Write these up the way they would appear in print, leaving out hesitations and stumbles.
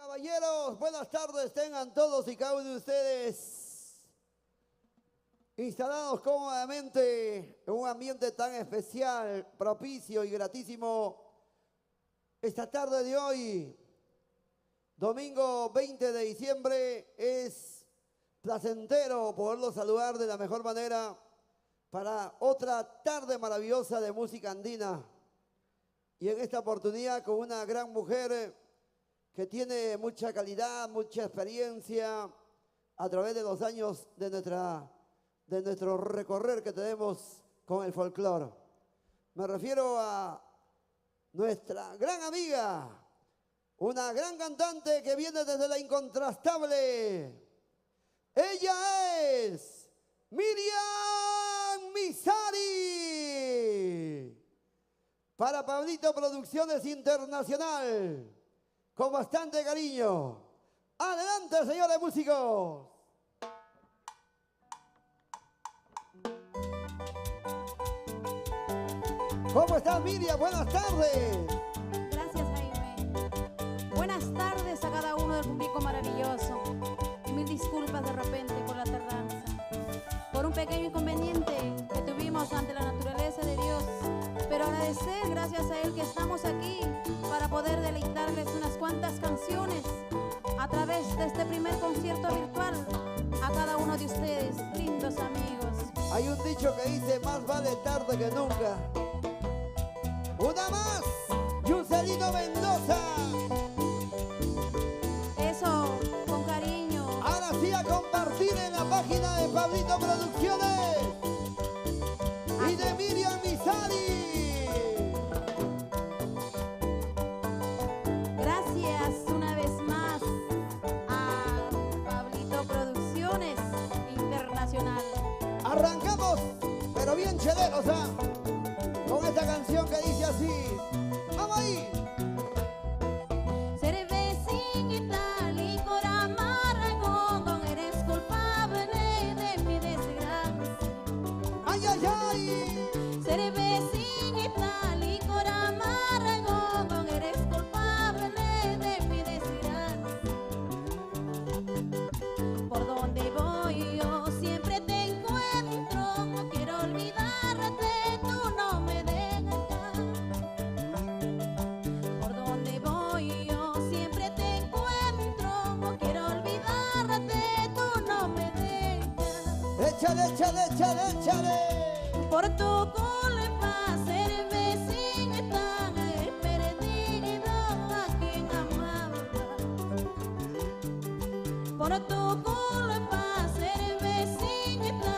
Caballeros, buenas tardes, tengan todos y cada uno de ustedes instalados cómodamente en un ambiente tan especial, propicio y gratísimo. Esta tarde de hoy, domingo 20 de diciembre, es placentero poderlos saludar de la mejor manera para otra tarde maravillosa de música andina. Y en esta oportunidad con una gran mujer que tiene mucha calidad, mucha experiencia a través de los años de nuestro recorrer que tenemos con el folclore. Me refiero a nuestra gran amiga, una gran cantante que viene desde la incontrastable. Ella es Miriam Misari. Para Pablito Producciones Internacional. Con bastante cariño. Adelante, señores músicos. ¿Cómo estás, Miriam? Buenas tardes. Gracias, Jaime. Buenas tardes a cada uno del público maravilloso. Y mil disculpas de repente por la tardanza, por un pequeño inconveniente que tuvimos ante la naturaleza de Dios. Pero agradecer, gracias a Él, que estamos aquí para poder deleitarles unas cuantas canciones a través de este primer concierto virtual a cada uno de ustedes, lindos amigos. Hay un dicho que dice, más vale tarde que nunca. Una más, Yuselino Mendoza. Eso, con cariño. Ahora sí, a compartir en la página de Pablito Producciones y de Miriam Misari. Gracias una vez más a Pablito Producciones Internacional. Arrancamos, pero bien cheleros, ¿ah? Con esta canción que dice así. ¡Vamos ahí! Cervecita, licor amargo, eres culpable de mi desgracia. ¡Ay, ay, ay! Cervecita, licor amargo, eres culpable de mi desgracia. Por donde voy yo siempre te encuentro, no quiero olvidarte, tú no me dejas. Por donde voy yo siempre te encuentro, no quiero olvidarte, tú no me dejas. ¡Échale, échale, échale, échale! Por tu culpa, cervecita, he perdido a quien amaba. Por tu culpa, cervecita,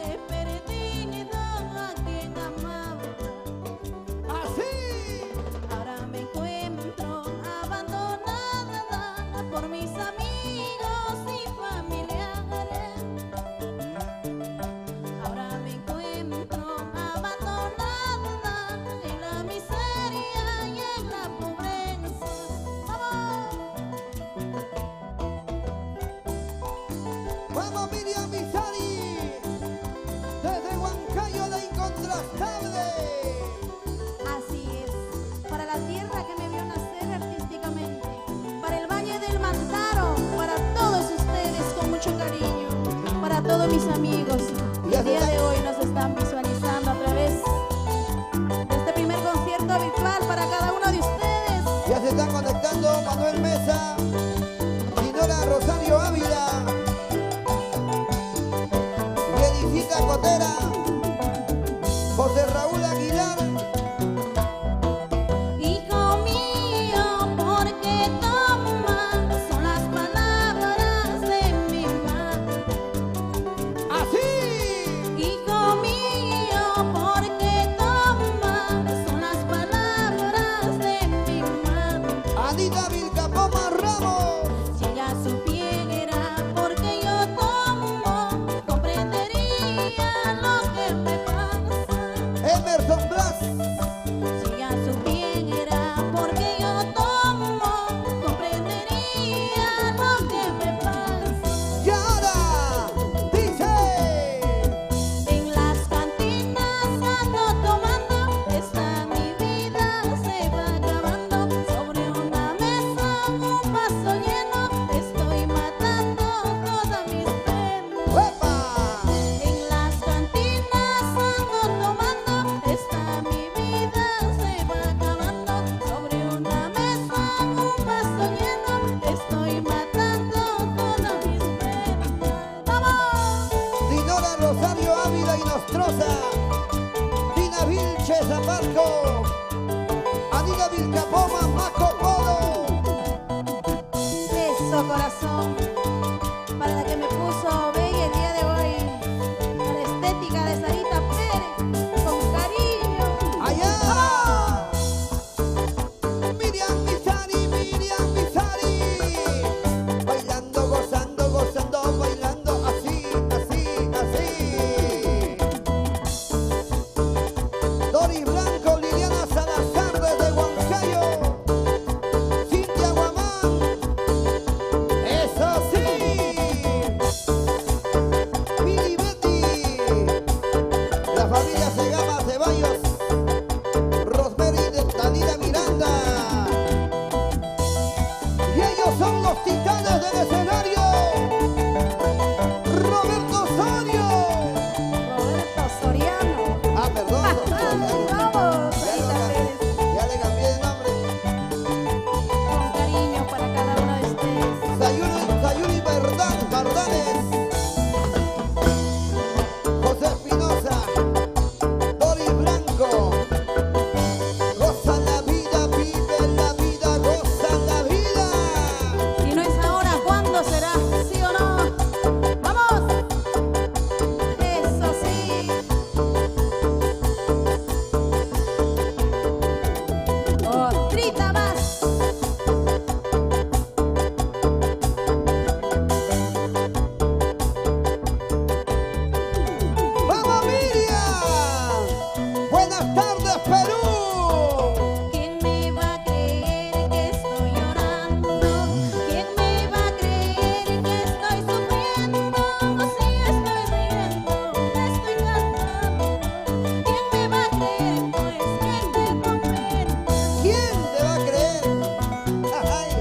he perdido a quien amaba. ¡Así! Ahora me encuentro abandonada por mis amigos y familiares. Ahora me encuentro abandonada en la miseria y en la pobreza. ¡Vamos! ¡Vamos, Miriam Misari! Desde Huancayo, la incontrastable. Así es, para la tierra que me vio nacer artísticamente, para el Valle del Mantaro, para todos ustedes con mucho cariño, para todos mis amigos que el día de hoy nos están visualizando a través de este primer concierto virtual para cada uno de ustedes. Ya se están conectando Manuel Mesa, Dinora Rosario Ávila, Yedicita Cotera, José Raúl Aguilar. Hijo mío, porque tomas son las palabras de mi madre. ¡Así! Hijo mío, Avenida Vilcapoma, Macopodo. Eso, corazón. Para la que me puso bella el día de hoy. A la estética de Sarita Pérez. Con cariño. Allá. Miriam Misari, Miriam Misari. Bailando, gozando, gozando, bailando así, así, así. Doris Blanco, Liliana Salazar desde Huancayo. Cintia Guamán. Eso sí. Mili Betty. La familia Segama Ceballos. Rosemary de Talía Miranda. Y ellos son los titanes del escenario. Roberto Osorio. Roberto Soriano. Ah, perdón. Vamos, Sarita Pérez. Ya le cambié de nombre. Con cariño para cada uno de ustedes. Sayuri Bardales. José Espinosa. Doris Blanco. Goza la vida, vive la vida, goza la vida. Si no es ahora, ¿cuándo será? ¿Sí o no? ¡Vamos! Eso sí. Otrita más. ¡Vamos, Miriam! ¡Buenas tardes, Perú! ¿Quién me va a creer que estoy llorando? ¿Quién me va a creer que estoy sufriendo? Si estoy riendo, estoy cantando. ¿Quién me va a creer? Pues que te comprenda. ¿Quién te va a creer? Ay,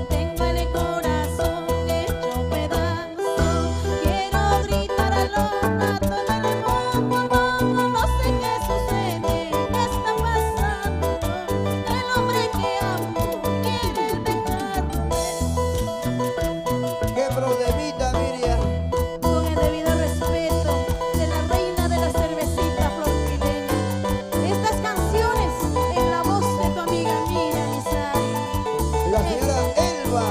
Tengo el corazón hecho pedazo. Quiero gritar a lo alto del mundo. No sé qué sucede, qué está pasando. El hombre que amo quiere dejarme. qué problemita, Miriam. Con el debido respeto de la reina de la cervecita Flor Pileña. Estas canciones en la voz de tu amiga Miriam Misari. La señora Elba.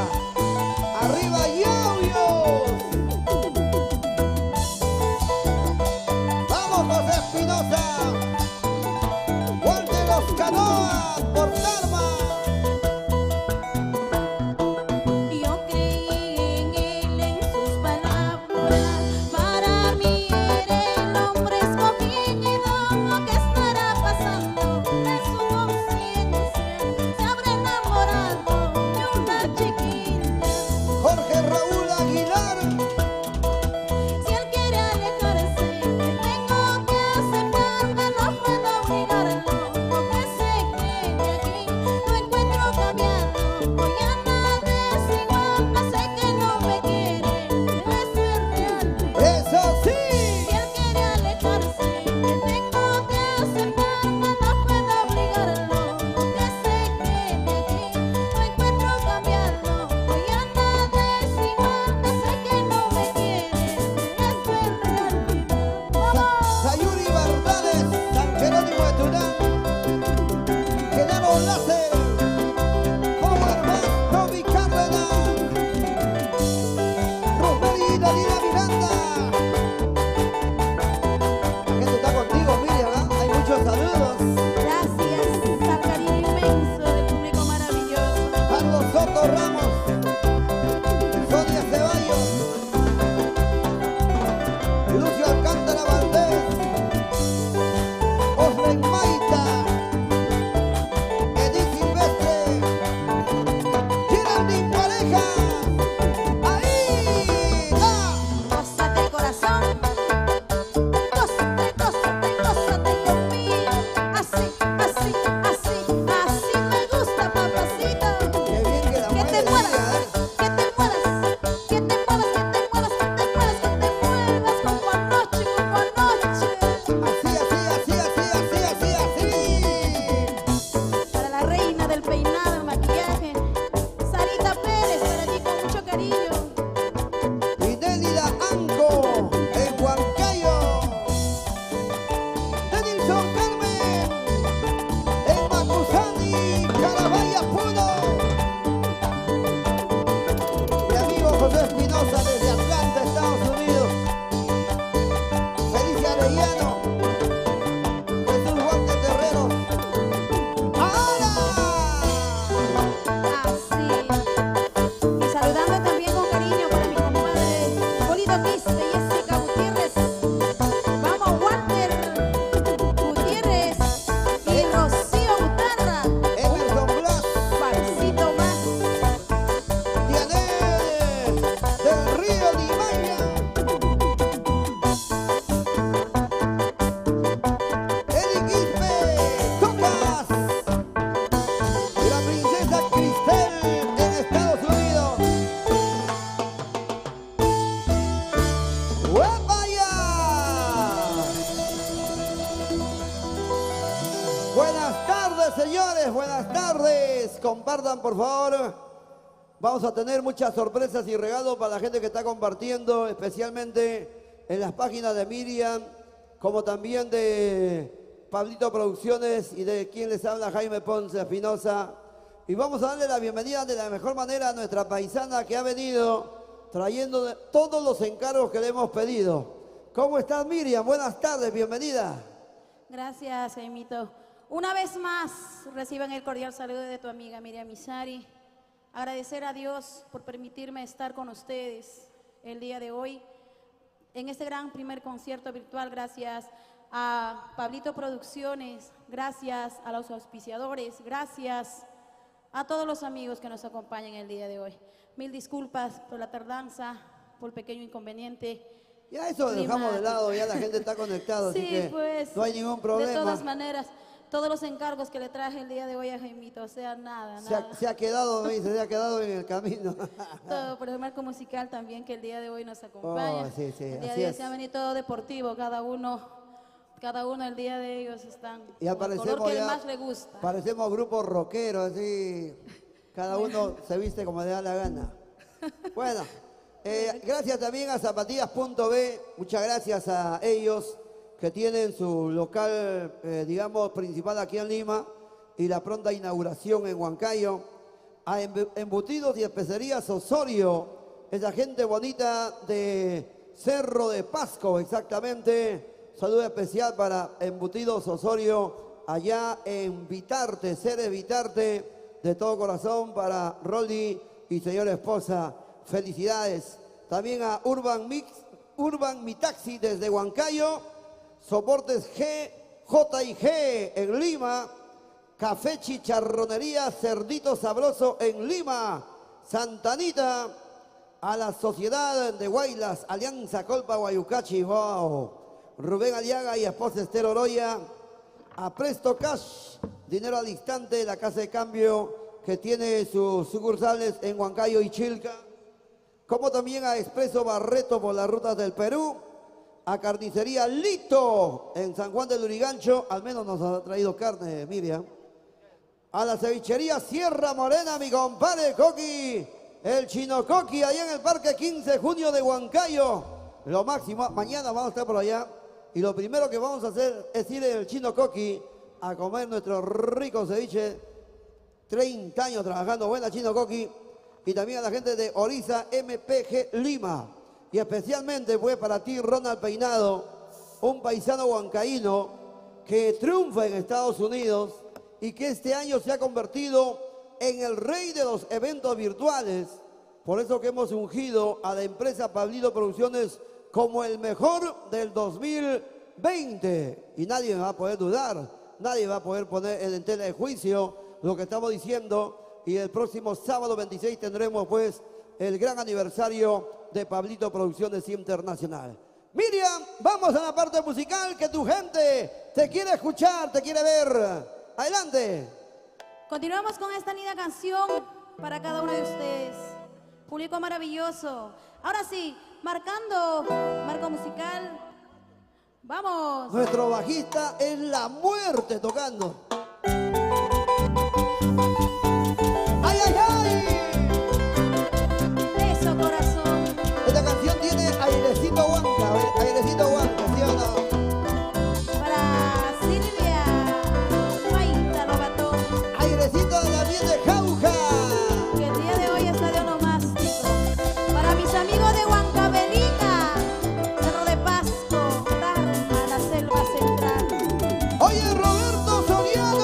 ¡Arriba, Yauyos! ¡Vamos, José Espinosa! ¡Juan de los Canoas, por Tarma! Yo creí en él, en sus palabras. Para mí era el hombre escogido. ¿Qué estará pasando en su conciencia? Se habrá enamorado de una chiquilla. Jorge Raúl Aguilar. Si él quiere alejarse, tengo que aceptarme. No puedo obligarlo, porque se quede aquí. No encuentro cambiado, voy a andar desigual. No sé que no me quiere, eso es real. ¡Eso sí! Si él quiere alejarse, tengo que aceptarme. No puedo obligarlo, que se quede aquí. No encuentro cambiarlo, voy a andar desigual. No sé que no me quiere, esto es realidad. ¡Vamos! Sayuri Bardales, San Jerónimo de Turán. Genaro Láser. Powerman, Toby Cárdenas. Rosemary Dalila Miranda. La gente está contigo, Miriam, ¿ah? Hay muchos saludos. Gracias al cariño inmenso del público maravilloso. Carlos Soto Ramos. Sonia Ceballos. Lucio Alcántara Valdés. Oslen Maita. Edith tardes, señores, buenas tardes. Compartan, por favor. Vamos a tener muchas sorpresas y regalos para la gente que está compartiendo, especialmente en las páginas de Miriam, como también de Pablito Producciones y de quien les habla, Jaime Ponce Espinosa. Y vamos a darle la bienvenida de la mejor manera a nuestra paisana que ha venido trayendo todos los encargos que le hemos pedido. ¿Cómo estás, Miriam? Buenas tardes, bienvenida. Gracias, Jaimito. Una vez más, reciban el cordial saludo de tu amiga Miriam Misari. Agradecer a Dios por permitirme estar con ustedes el día de hoy en este gran primer concierto virtual. Gracias a Pablito Producciones, gracias a los auspiciadores, gracias a todos los amigos que nos acompañan el día de hoy. Mil disculpas por la tardanza, por el pequeño inconveniente. Ya eso lo dejamos de lado, ya la gente está conectada, sí, así que pues, no hay ningún problema. De todas maneras, todos los encargos que le traje el día de hoy a Jaimito, o sea, nada. Se ha quedado, me dice, se ha quedado en el camino. Todo por el marco musical también que el día de hoy nos acompaña. Oh, sí, sí, el día así de hoy es. se ha venido todo deportivo, cada uno el día de ellos están Ya con el color que más le gusta. Parecemos grupos rockeros, así, cada uno se viste como le da la gana. Bueno, gracias también a Zapatillas.b, muchas gracias a ellos que tienen su local, digamos, principal aquí en Lima y la pronta inauguración en Huancayo. A Embutidos y Especerías Osorio, esa gente bonita de Cerro de Pasco, exactamente. Saludo especial para Embutidos Osorio, allá en Vitarte, Ceres Vitarte, de todo corazón para Rolly y señora esposa. Felicidades. También a Urban Mi Taxi desde Huancayo, Soportes J&G en Lima, Café Chicharronería Cerdito Sabroso en Lima, Santa Anita, a la Sociedad de Guaylas, Alianza Colpa Guayucachi, wow. Rubén Aliaga y esposa Esther Oroya, a Presto Cash, dinero al instante, la casa de cambio que tiene sus sucursales en Huancayo y Chilca, como también a Expreso Barreto por las rutas del Perú, a Carnicería Lito en San Juan del Lurigancho, al menos nos ha traído carne, Miriam, a la cevichería Sierra Morena, mi compadre Coqui, el Chino Coqui, allá en el Parque 15 de Junio de Huancayo, lo máximo, mañana vamos a estar por allá. Y lo primero que vamos a hacer es ir al Chino Coqui a comer nuestro rico ceviche. 30 años trabajando, buena Chino Coqui. Y también a la gente de Oriza MPG Lima. Y especialmente pues para ti, Ronald Peinado, un paisano huancaíno que triunfa en Estados Unidos y que este año se ha convertido en el rey de los eventos virtuales. Por eso que hemos ungido a la empresa Pablito Producciones como el mejor del 2020. Y nadie me va a poder dudar, nadie va a poder poner en tela de juicio lo que estamos diciendo. Y el próximo sábado 26 tendremos pues el gran aniversario de Pablito Producciones Internacional. Miriam, vamos a la parte musical que tu gente te quiere escuchar, te quiere ver. Adelante. Continuamos con esta linda canción para cada uno de ustedes. Público maravilloso. Ahora sí, marcando marco musical. ¡Vamos! Nuestro bajista es La Muerte tocando. ¡Ay, ay, ay! Eso, corazón. Esta canción tiene airecito Huanca, airecito Huanca, ¿sí o no? Para Silvia Maita Lobato, Airecito de la miel de Jauja. que el día de hoy está de onomástico. Para mis amigos de Huancavelica, Cerro de Pasco, Tarma, la selva central. Oye, Roberto Soriano.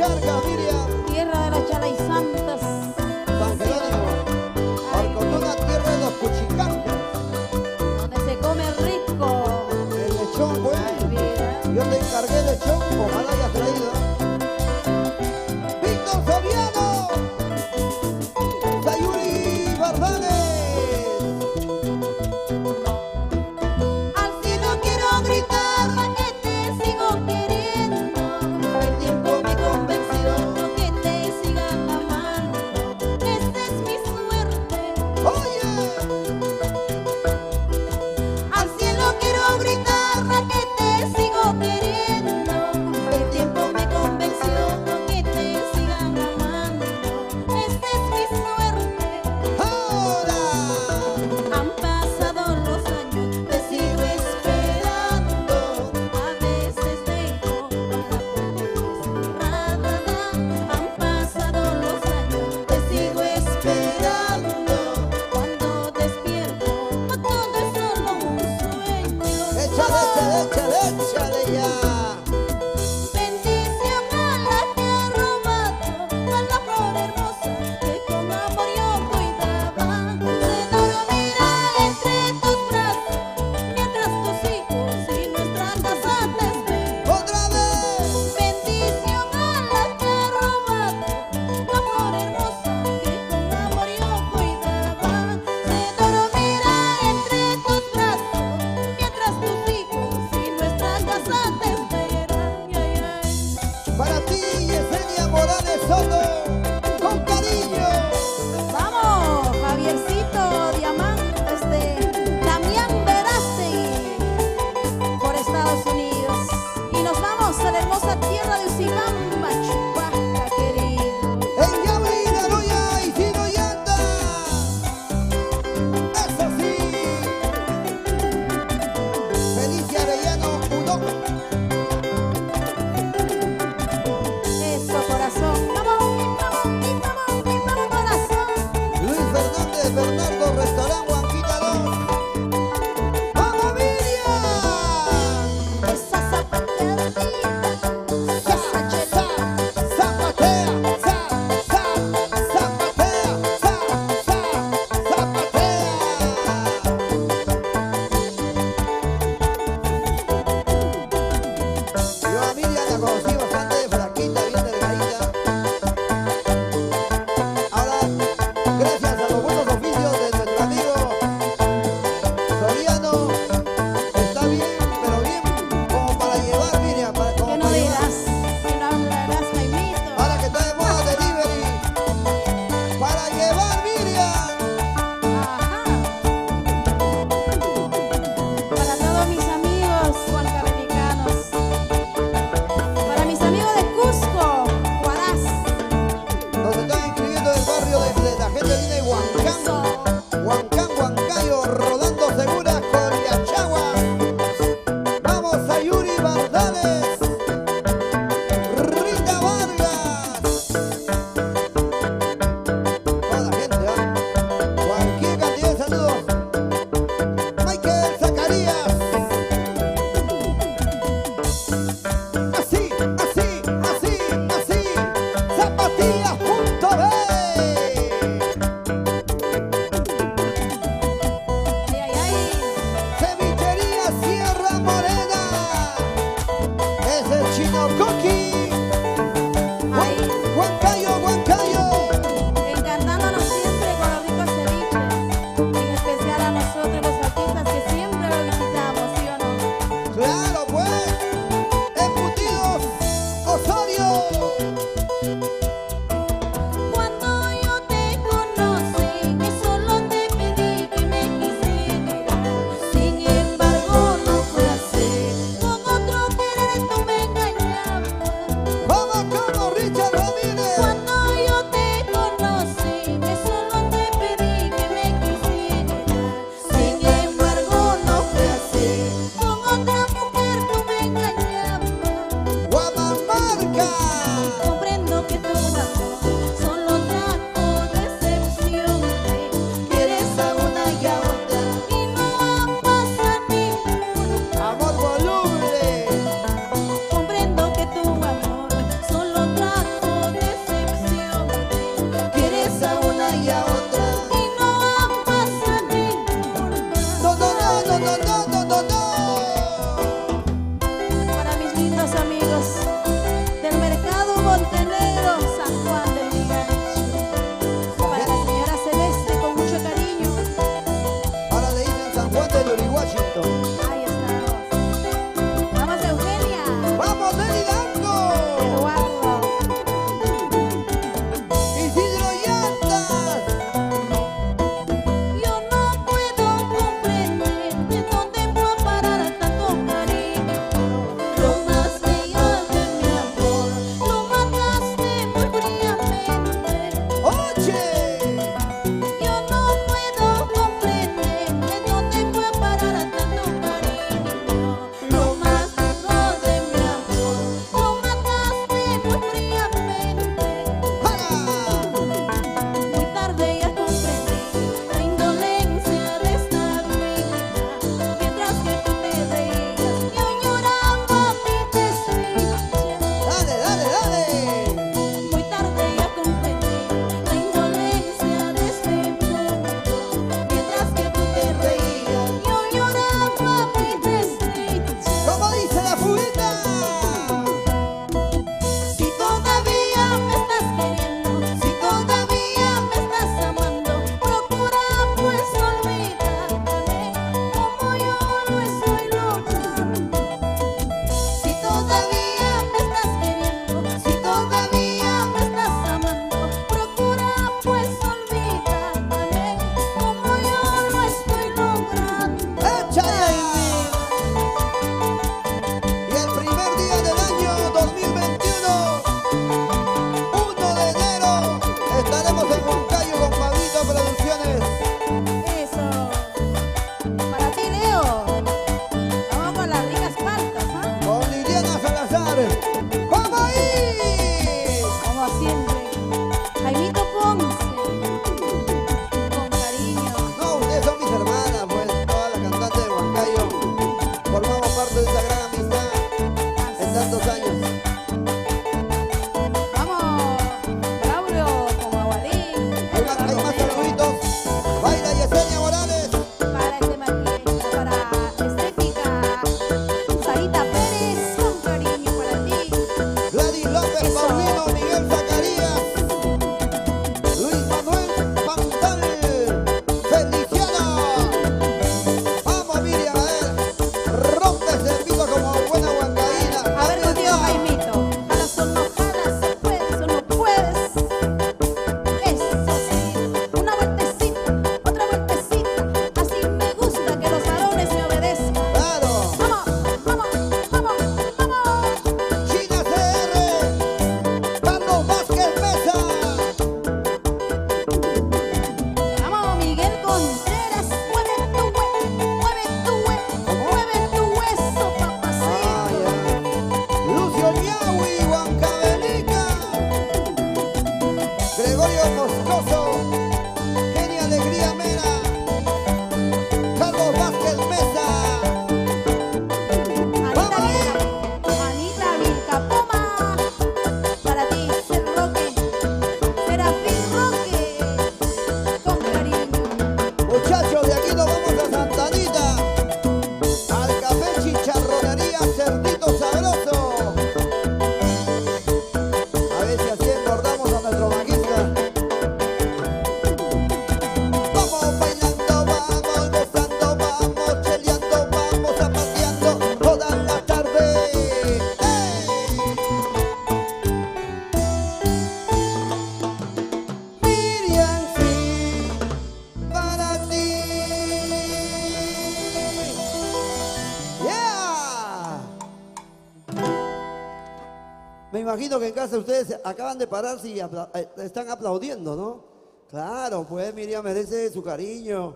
Charca, Miriam. Tierra de las Chalaysantas. San Jerónimo. Arcotuna, tierra de los cuchicantes. Donde se come rico. El lechón, pues. Ay, mira. Yo te encargué lechón, ojalá hayas traído. Víctor Fabiano. Sayuri Bardanes. Al cielo quiero gritar que te sigo queriendo. El tiempo me convenció. Que te siga amando. Gregorio Moscoso, Kenia Alegría Mera, Carlos Vázquez Mesa. Anita Vilcapoma, para ti, Ser Roque, Serafín Roque, con cariño. Muchachos, de aquí nos vamos a Santa Anita, al Café Chicharronería Cerdito Sabroso. A ver si así engordamos a nuestro maquista. Vamos bailando, vamos gozando, vamos cheleando, vamos zapateando toda la tarde. ¡Ey! Miriam, sí, para ti. ¡Yeah! Me imagino que en casa ustedes acaban de pararse y están aplaudiendo, ¿no? Claro, pues Miriam merece su cariño.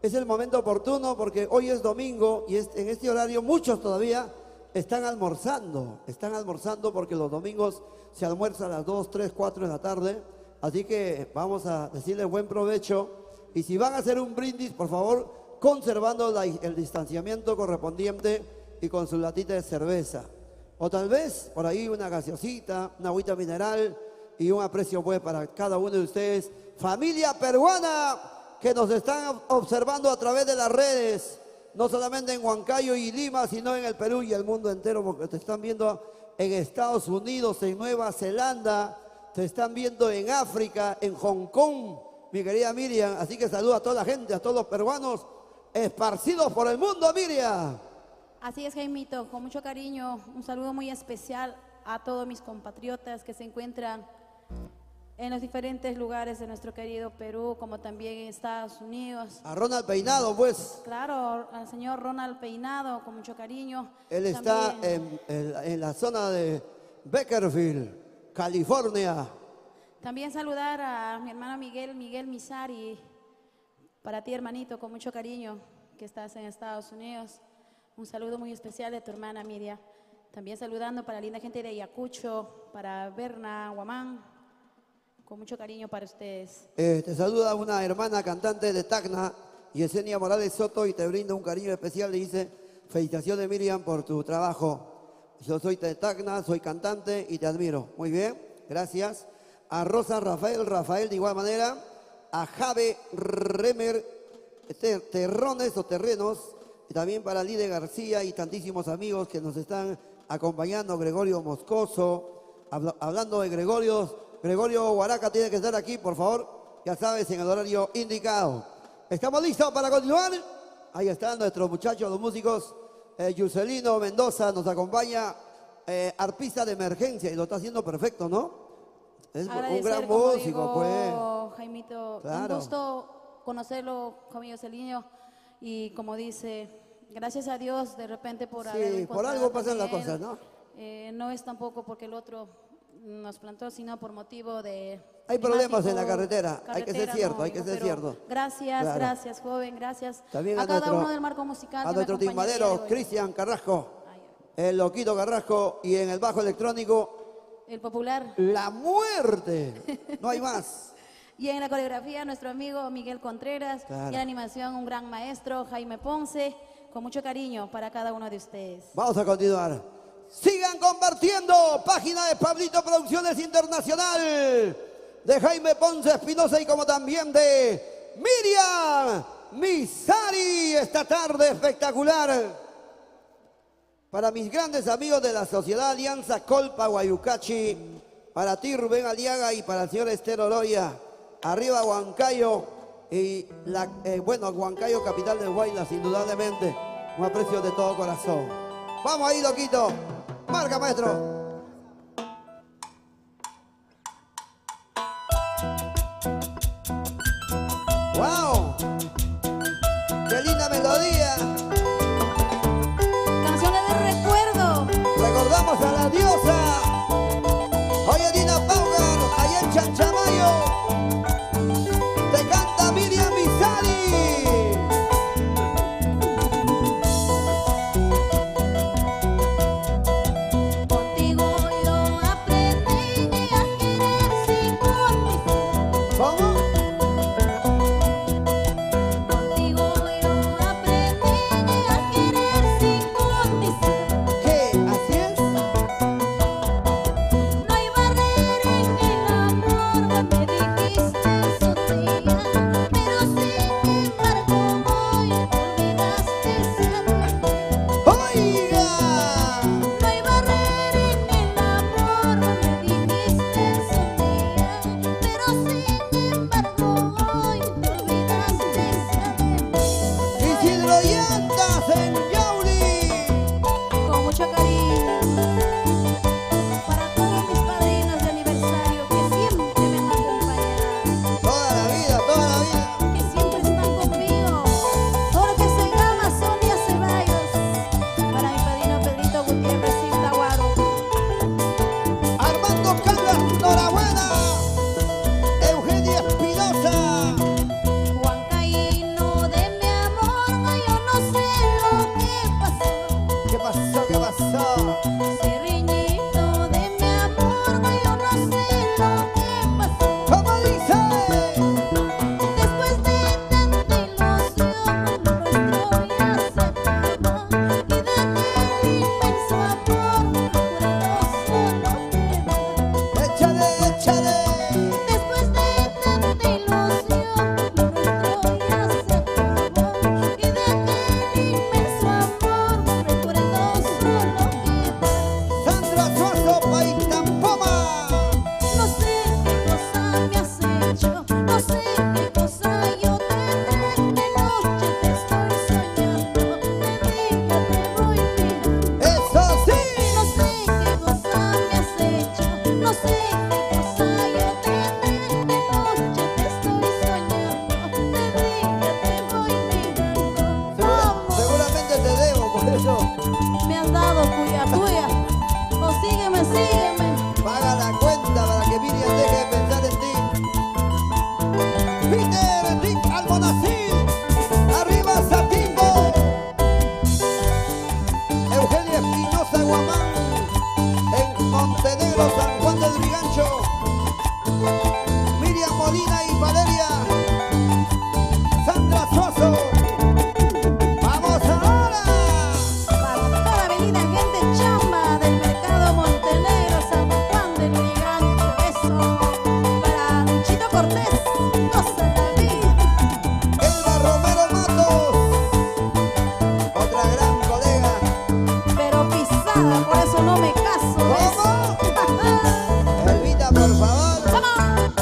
Es el momento oportuno porque hoy es domingo y en este horario muchos todavía están almorzando. Están almorzando porque los domingos se almuerza a las 2, 3, 4 de la tarde. Así que vamos a decirles buen provecho. Y si van a hacer un brindis, por favor, conservando el distanciamiento correspondiente y con su latita de cerveza. O tal vez por ahí una gaseosita, una agüita mineral y un aprecio pues para cada uno de ustedes. Familia peruana que nos están observando a través de las redes, no solamente en Huancayo y Lima, sino en el Perú y el mundo entero, porque te están viendo en Estados Unidos, en Nueva Zelanda, te están viendo en África, en Hong Kong, mi querida Miriam. Así que saluda a toda la gente, a todos los peruanos esparcidos por el mundo, Miriam. Así es, Jaimito, con mucho cariño, un saludo muy especial a todos mis compatriotas que se encuentran en los diferentes lugares de nuestro querido Perú, como también en Estados Unidos. A Ronald Peinado, pues. Claro, al señor Ronald Peinado, con mucho cariño. Él está También, en la zona de Bakersfield, California. también saludar a mi hermano Miguel Misari, para ti, hermanito, con mucho cariño, que estás en Estados Unidos. Un saludo muy especial de tu hermana Miriam. También saludando para la linda gente de Ayacucho, para Berna, Guamán. Con mucho cariño para ustedes. Te saluda una hermana cantante de Tacna, Yesenia Morales Soto, y te brinda un cariño especial. Le dice, felicitaciones Miriam por tu trabajo. Yo soy de Tacna, soy cantante y te admiro. Muy bien, gracias. A Rosa Rafael de igual manera. A Jave Remer Terrones o Terrenos. Y también para Lide García y tantísimos amigos que nos están acompañando. Gregorio Moscoso. Hablando de Gregorio Guaraca tiene que estar aquí, por favor. Ya sabes, en el horario indicado. ¿Estamos listos para continuar? Ahí están nuestros muchachos, los músicos. Yuselino Mendoza nos acompaña, arpista de emergencia, y lo está haciendo perfecto, ¿no? Es un gran músico, pues. Jaimito, Claro. un gusto conocerlo como Yuselino. Y como dice, gracias a Dios de repente por haberme Sí, por encontrado algo pasan con las él. cosas, ¿no? No es tampoco porque el otro nos plantó, sino por motivo de... Hay problemas en la climático, carretera, hay que ser cierto, hay que ser pero cierto. Gracias, Claro. gracias, joven, gracias También a cada uno del marco musical. a que me nuestro acompaña el día de timbadero hoy. Cristian Carrasco, el loquito Carrasco, y en el bajo electrónico, El popular. La Muerte. No hay más. Y en la coreografía, nuestro amigo Miguel Contreras. Claro. Y en la animación, un gran maestro, Jaime Ponce. Con mucho cariño para cada uno de ustedes. Vamos a continuar. Sigan compartiendo. Página de Pablito Producciones Internacional, de Jaime Ponce Espinosa y como también de Miriam Misari. Esta tarde espectacular. Para mis grandes amigos de la Sociedad Alianza Colpa Guayucachi, para ti Rubén Aliaga y para el señor Estero Loya. Arriba Huancayo y Huancayo, capital de Huaylas, indudablemente. Un aprecio de todo corazón. Vamos ahí, loquito. Marca, maestro. ¡Wow! ¡Qué linda melodía! Canciones de recuerdo. Recordamos a la diosa. Oye, Dina Paugar, allá en Chanchamayo. Te canta Miriam Misari. Contigo yo aprendí a querer sin condición. Miriam Molina y Valeria. Sandra Soso. ¡Vamos ahora! Para toda avenida gente chamba del mercado Montenegro, San Juan del Lurigancho. Eso. Para Luchito Cortés. Goza la vida. Elba Romero Matos. Otra gran colega. Pero pisada, por eso no me caso. ¿Cómo? Elvita, por favor. Come on.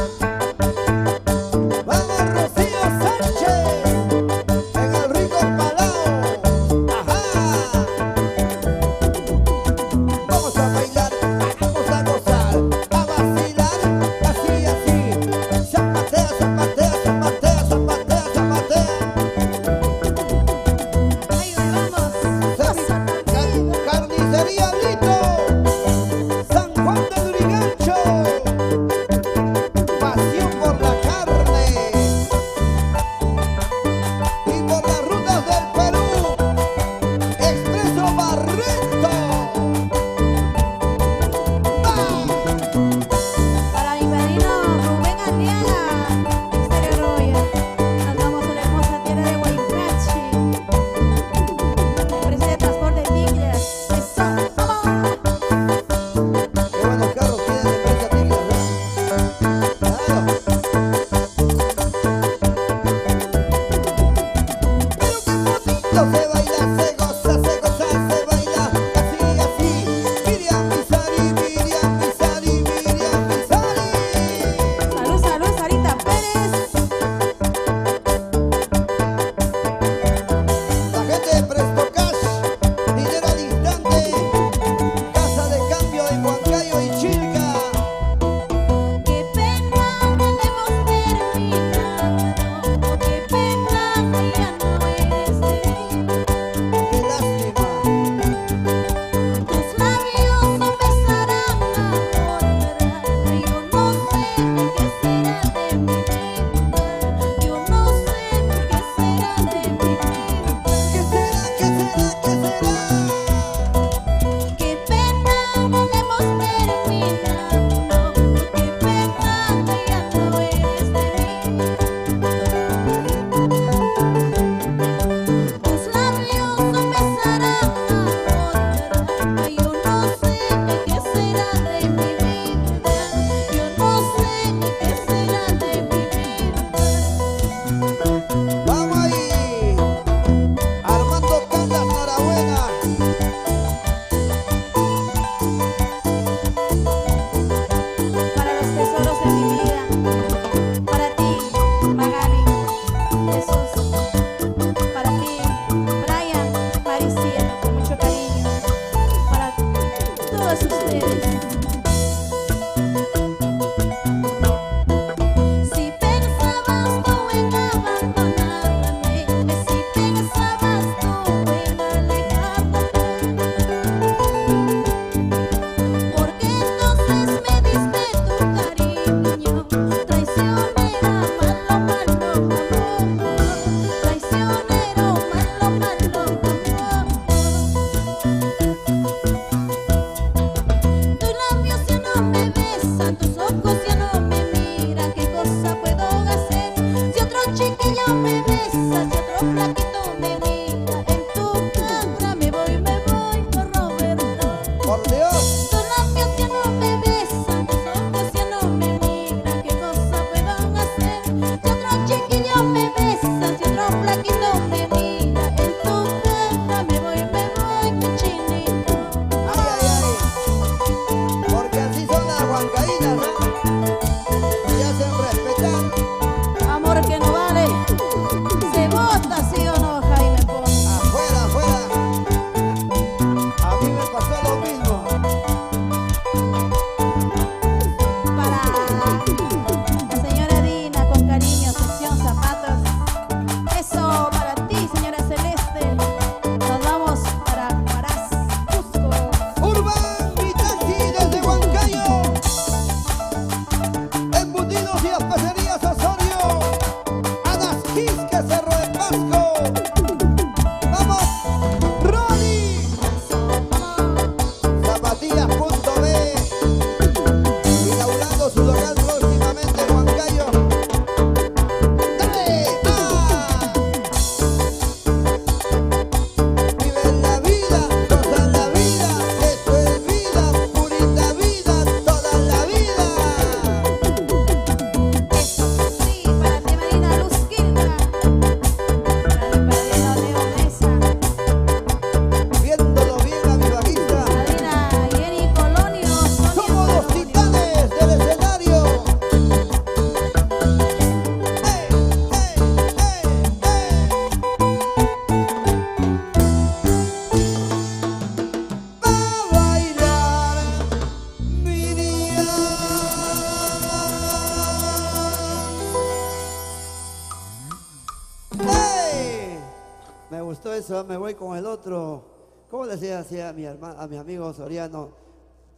gustó eso, me voy con el otro. ¿Cómo le decía así a mi hermano, a mi amigo Soriano?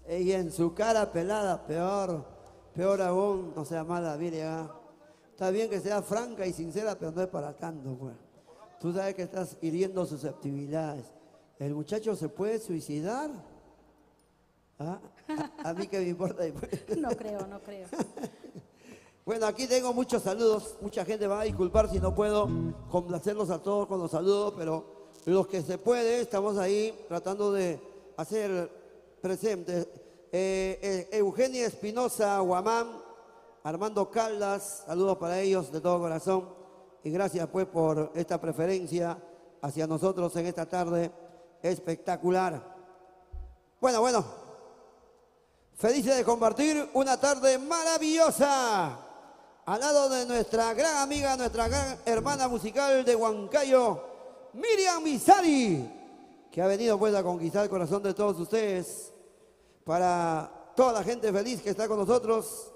Y en su cara pelada, peor aún, no sea mala, mire, está bien que sea franca y sincera, pero no es para tanto, pues. Tú sabes que estás hiriendo susceptibilidades. ¿El muchacho se puede suicidar? ¿Ah? A mí que me importa. No creo, no creo. Bueno, aquí tengo muchos saludos. Mucha gente va a disculpar si no puedo complacerlos a todos con los saludos, pero los que se puede, estamos ahí tratando de hacer presentes. Eugenia Espinosa, Guamán, Armando Caldas, saludos para ellos de todo corazón. Y gracias pues por esta preferencia hacia nosotros en esta tarde espectacular. Bueno. Felices de compartir una tarde maravillosa al lado de nuestra gran amiga, nuestra gran hermana musical de Huancayo, Miriam Misari, que ha venido pues a conquistar el corazón de todos ustedes. Para toda la gente feliz que está con nosotros,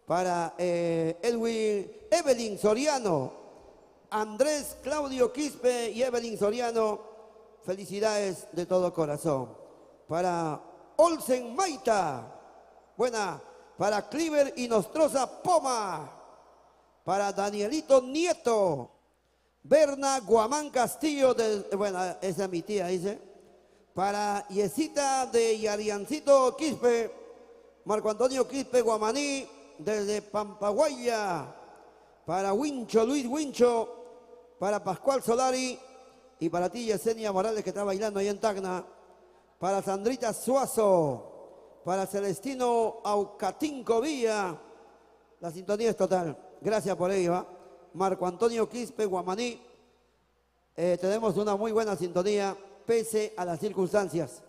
para Evelyn Soriano, Andrés Claudio Quispe y Evelyn Soriano, felicidades de todo corazón. Para Olsen Maita, buena. Para Cliver y Nostroza Poma, para Danielito Nieto, Berna Guamán Castillo, bueno, esa es mi tía, dice. Para Yesita de Yariancito Quispe, Marco Antonio Quispe Guamaní, desde Pampaguaya. Para Wincho, Luis Wincho, para Pascual Solari y para ti, Yesenia Morales, que está bailando ahí en Tacna. Para Sandrita Suazo, para Celestino Aucatinco Villa, la sintonía es total. Gracias por ello. Marco Antonio Quispe, Guamaní. Tenemos una muy buena sintonía, pese a las circunstancias.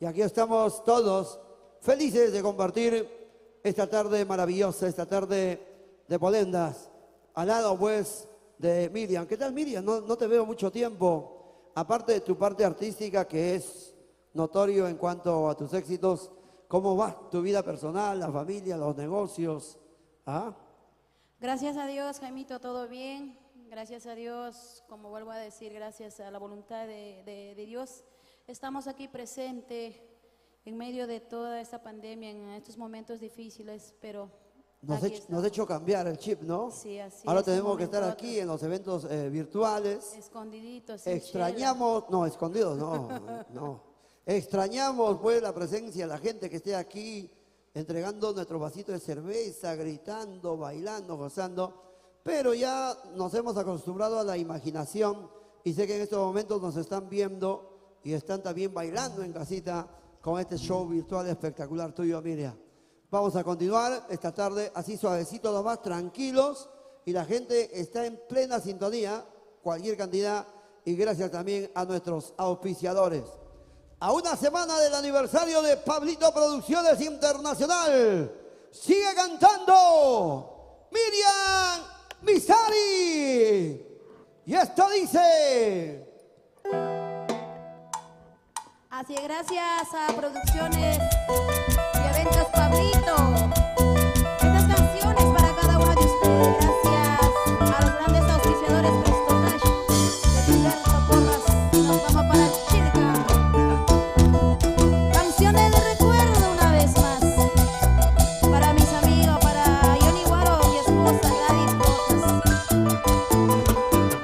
Y aquí estamos todos felices de compartir esta tarde maravillosa, esta tarde de Polendas. Al lado, pues, de Miriam. ¿Qué tal, Miriam? No te veo mucho tiempo. Aparte de tu parte artística, que es notorio en cuanto a tus éxitos, ¿cómo va tu vida personal, la familia, los negocios? ¿Ah? Gracias a Dios, Jaimito, todo bien. Gracias a Dios, como vuelvo a decir, gracias a la voluntad de Dios. Estamos aquí presentes en medio de toda esta pandemia, en estos momentos difíciles, pero nos ha hecho cambiar el chip, ¿no? Sí, así Ahora es, tenemos que estar aquí en los eventos virtuales. Escondiditos. Extrañamos, no, escondidos, no. Extrañamos pues la presencia de la gente que esté aquí entregando nuestro vasito de cerveza, gritando, bailando, gozando. Pero ya nos hemos acostumbrado a la imaginación y sé que en estos momentos nos están viendo y están también bailando en casita con este show virtual espectacular tuyo, Miriam. Vamos a continuar esta tarde así suavecito, lo más tranquilos, y la gente está en plena sintonía, cualquier cantidad, y gracias también a nuestros auspiciadores. A una semana del aniversario de Pablito Producciones Internacional, sigue cantando Miriam Misari. Y esto dice... Así es, gracias a Producciones y Eventos Pablito. Estas canciones para cada uno de ustedes. Gracias a los grandes auspiciadores Prestonash, de Gilberto Porras. Nos vamos para Chilca. Canciones de recuerdo una vez más. Para mis amigos, para Johnny Guaro, mi esposa Gladys Rojas.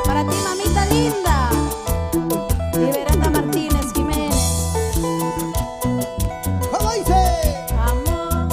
Para ti, mamita linda. Y Veranda Martínez Jiménez. ¿Cómo dice? Amor.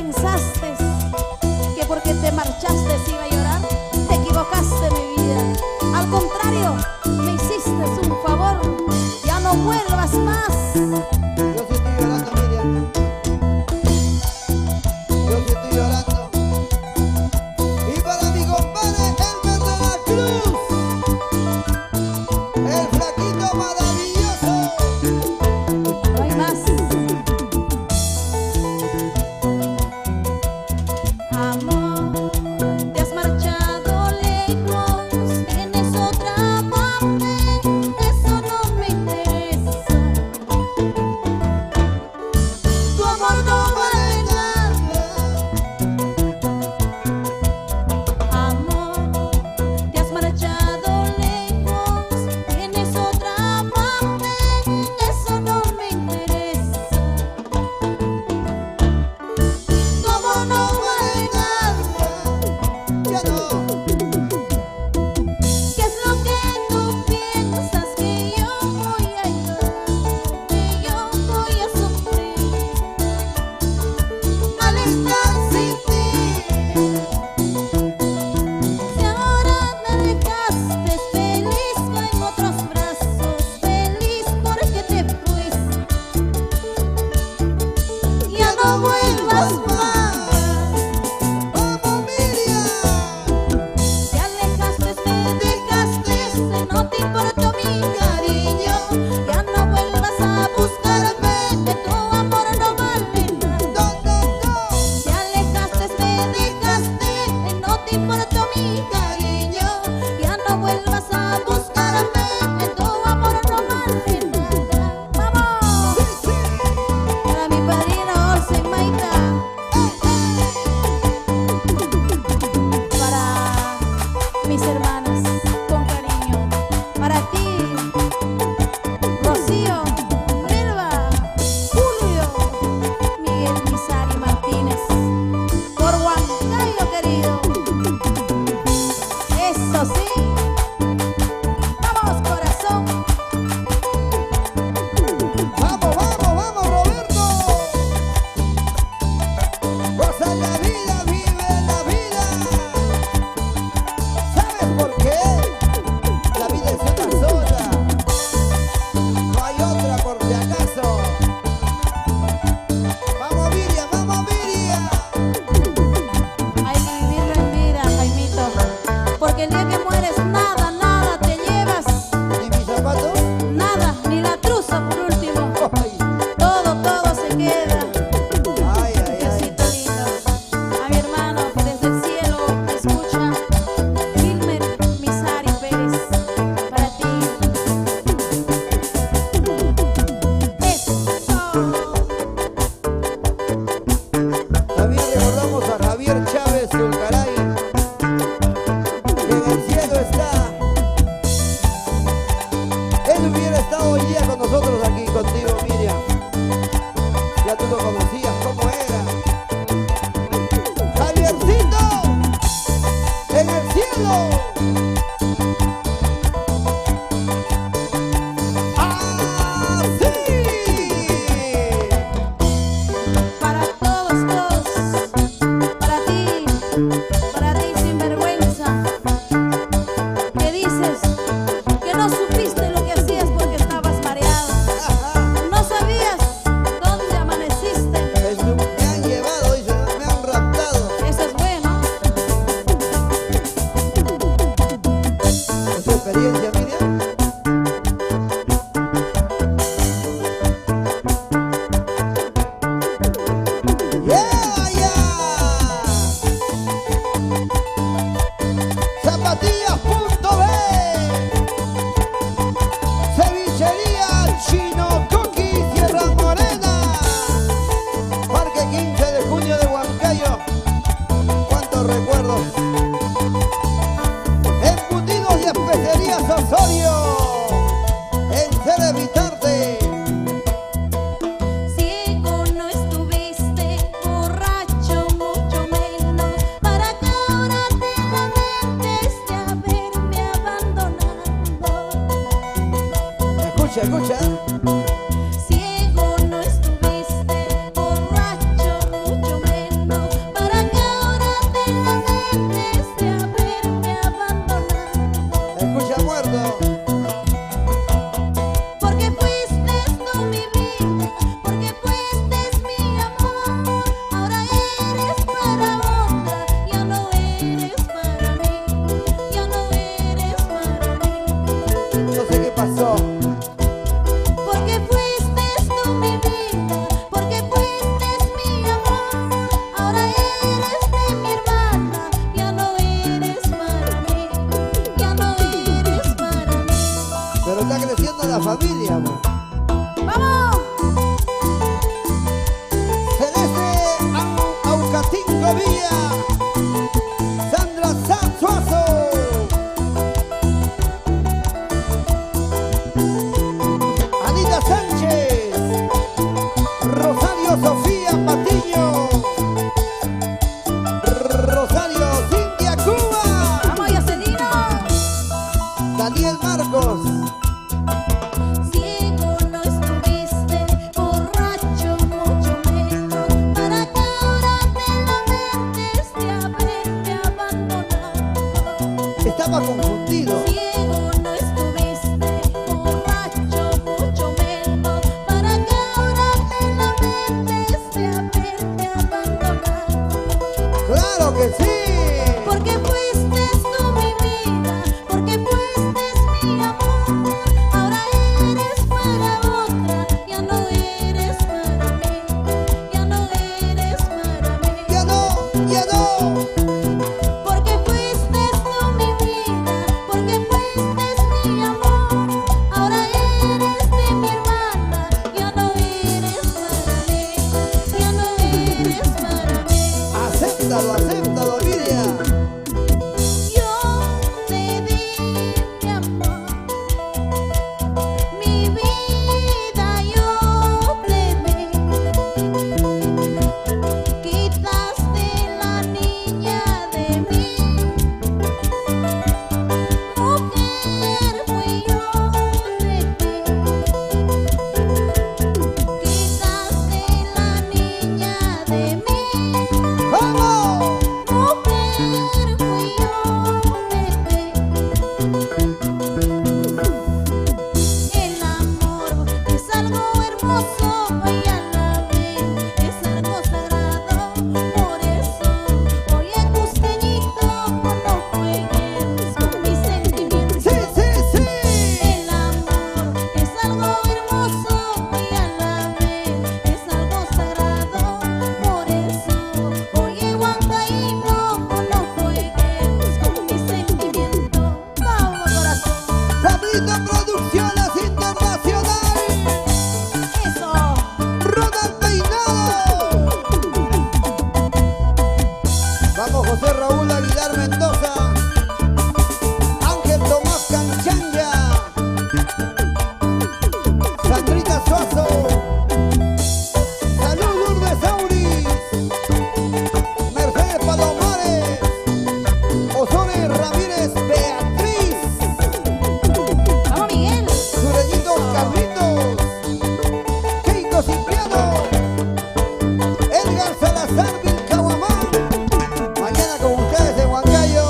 pensaste que porque te marchaste iba a llorar, te equivocaste, mi vida. Al contrario, me hiciste un favor, ya no vuelvas más. Yo sí estoy llorando, Miriam. Yo sí estoy llorando. Y para mi compadre Elmer de la Cruz, el flaquito maravilloso. No hay más. Amor, te has marchado lejos, tienes otra parte, eso no me interesa. Tu amor no vale nada. Amor, te has marchado lejos, tienes otra parte, eso no me interesa. Tu amor no vale nada. Ya no. ¿Qué es lo que tú piensas que yo voy a llorar, que yo voy a sufrir al estar sin ti? Si ahora me dejaste feliz en otros brazos, feliz porque te fuiste, ya no vuelvas más. ¡Vamos, Miriam! Te alejaste, me dejaste, no te importó mi cariño. Ya no vuelvas a buscarme, que tu amor no vale nada. ¡No, no, no! Te alejaste, me dejaste, no te importó mi cariño. Ya no vuelvas a buscarme, que tu amor no vale nada. ¡Vamos! ¡Sí, sí! Para mi padrino Orso y Maika. Para mis hermanas, con cariño. Para ti, Rocío, Nelva, Julio, Miguel Misari Martínez. Por Huancayo, querido. Eso sí. Vamos, corazón. ¡Vamos, vamos, vamos, Roberto! Goza la vida, vive la vida. ¿Sabes por qué? La vida es una sola. No hay otra por si acaso. ¡Vamos, Miriam! ¡Vamos, Miriam! Hay que vivirlo en vida, Jaimito. Porque el día que mueres, nada, nada te llevas. ¿Y mis zapatos? Nada, ni la truza por último. ¡Ay! Todo, todo se queda. ¡Ay, ay, ay! Diosito lindo. A mi hermano que desde el cielo me escucha, Wilmer Misari Pérez, para ti. Eso. También recordamos a Javier Chávez Zulcaray, que en el cielo está. Él hubiera estado hoy día con nosotros aquí contigo, Miriam. Ya tú lo conocías, cómo era. Javiercito, en el cielo. ¡Así! Para todos, todos. Para ti sinvergüenza. Que dices que no supiste lo que hacías porque estabas mareado. Ajá. No sabías dónde amaneciste. Me han llevado, dice, me han raptado. Eso es bueno. ¿Es tu experiencia, Miriam? ¡Yeah, yeah! Zapatillas.b, Cevichería Chino Coqui, Sierra Morena, Parque 15 de junio de Huancayo. ¿Cuántos recuerdos? Embutidos y especerías Osorio, en Celebitarte. Ciego no estuviste, borracho mucho menos. Para que ahora te lamentes de haberme abandonado. Escucha, escucha. Ciego no estuviste, borracho mucho menos. familia, amor. ¡Vamos! Celeste Aucatingo Villa, Sandra Sanzuazo, Anita Sánchez, Rosario Sofía Patiño, Rosario Cintia Cuba, ¡Vamos, Yoselino! Daniel Marcos. Ciego no estuviste, borracho mucho menos, para que ahora te lamentes de haberte abandonado. Estaba confundido. Ciego no estuviste, borracho mucho menos, para que ahora te lamentes de haberte abandonado. Claro que sí. Porque fuiste tú mi vida, porque fuiste mi amor. Ahora eres para otra, ya no eres para mí, ya no eres para mí. Ya no, ya no. Porque fuiste tú mi vida, porque fuiste mi amor. Ahora eres de mi hermana, ya no eres para mí, ya no eres para mí. Acéptalo, acéptalo, Lidia. Yo te di mi amor, mi vida yo te di. Quitaste la niña de mí, mujer fui yo de ti. Quitaste la niña de mí. ¡Vamos! Mujer fui yo de ti. El amor es algo hermoso y a la vez es algo sagrado. Por eso, oye costeñito, no juegues con mis sentimientos. ¡Sí, sí, sí! El amor es algo hermoso y a la vez es algo sagrado. Por eso, oye Huancaíno, no juegues con mis sentimientos. Vamos, corazón. Sabrina Producciones Internacional. Eso. Ronald Peinado. Vamos, José Raúl Aguilar Mendoza. Ángel Tomás Canchanya. Sandrita Suazo. Salud Lourdes Auris. Mercedes Palomares. Osores Ramírez Beatriz. Vamos, Miguel. Sureñito Carlitos, Keiko Cipriano, Edgar Salazar Vilcahuamán. Mañana con ustedes en Huancayo.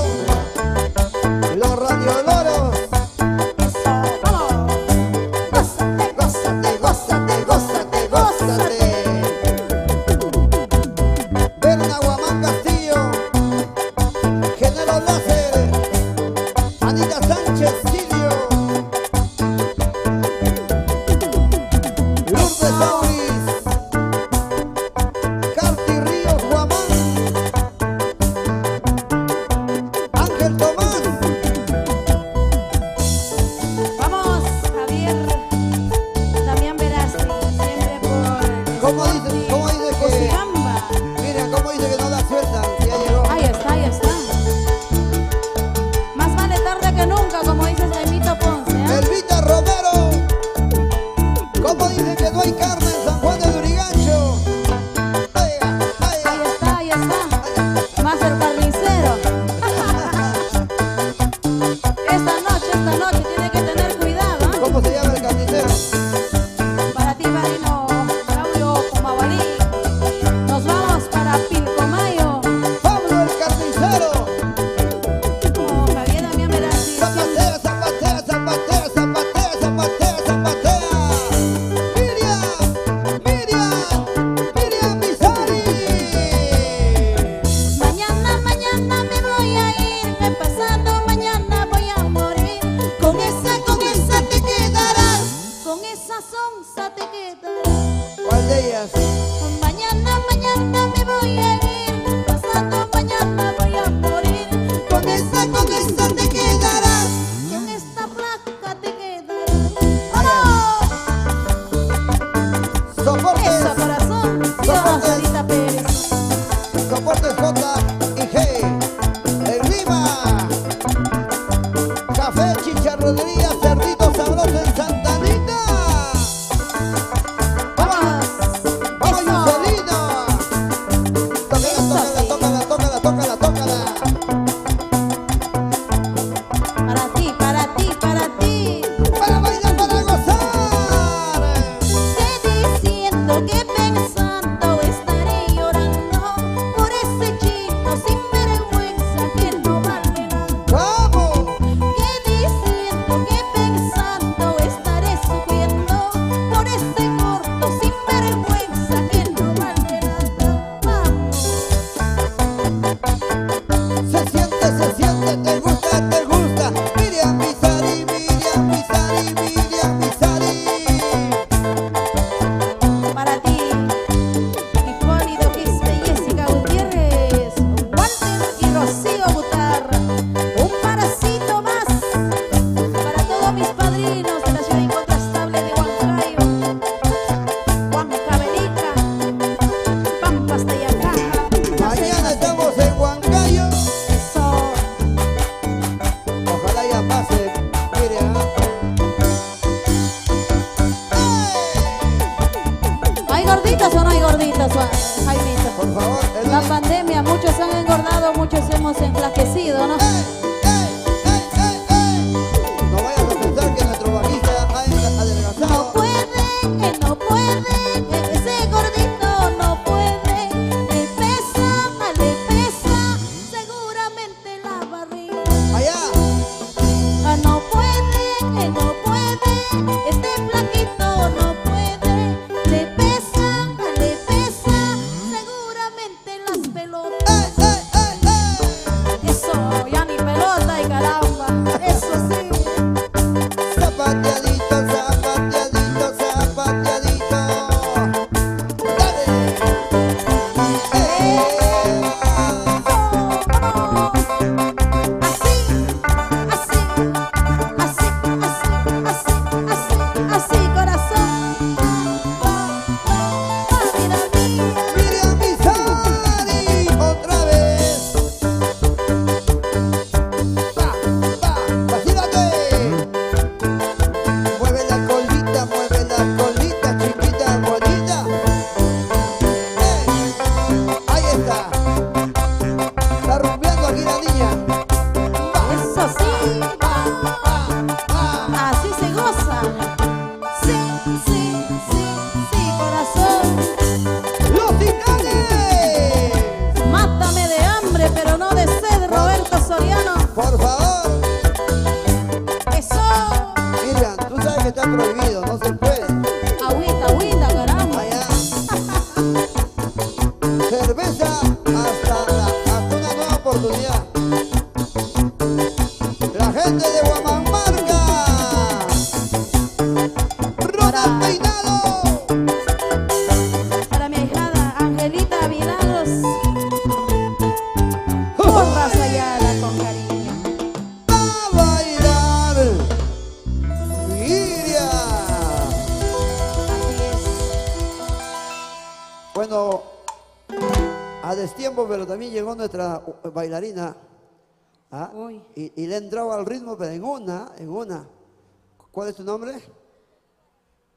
han engordado, muchos hemos enflaquecido, ¿no? No vayas a pensar que nuestro bajista ha adelgazado. No puede, él no puede, ese gordito no puede. Le pesa seguramente la barriga. Allá. Ah, no puede, él no puede, este flaquito no puede. Le pesa seguramente las pelotas. Eso, ya ni pelota y caramba, eso sí. Zapateadito, zapateadito, zapateadito. Dale. Así, corazón. Mira mía. Miriam Misari, otra vez. Vacílate. Mueve la colita, chiquita, bonita. Ahí está. Está rumbeando aquí la niña. Eso sí. Así se goza. Sí, corazón. ¡Los Titanes! Mátame de hambre, pero no de sed, Roberto Soriano. Por favor. Eso. Miriam, tú sabes que está prohibido, no se puede. Agüita, caramba. Allá. Cerveza hasta una nueva oportunidad. La gente de Huamamarca. Ronald Peinado. Para mi ahijada Angelita Milagros. Porras Ayala con cariño. A bailar. Miriam. Así es. Bueno, a destiempo, pero también llegó nuestra bailarina. ¿Ah? Uy. Y le entraba al ritmo, pero en una. ¿Cuál es tu nombre?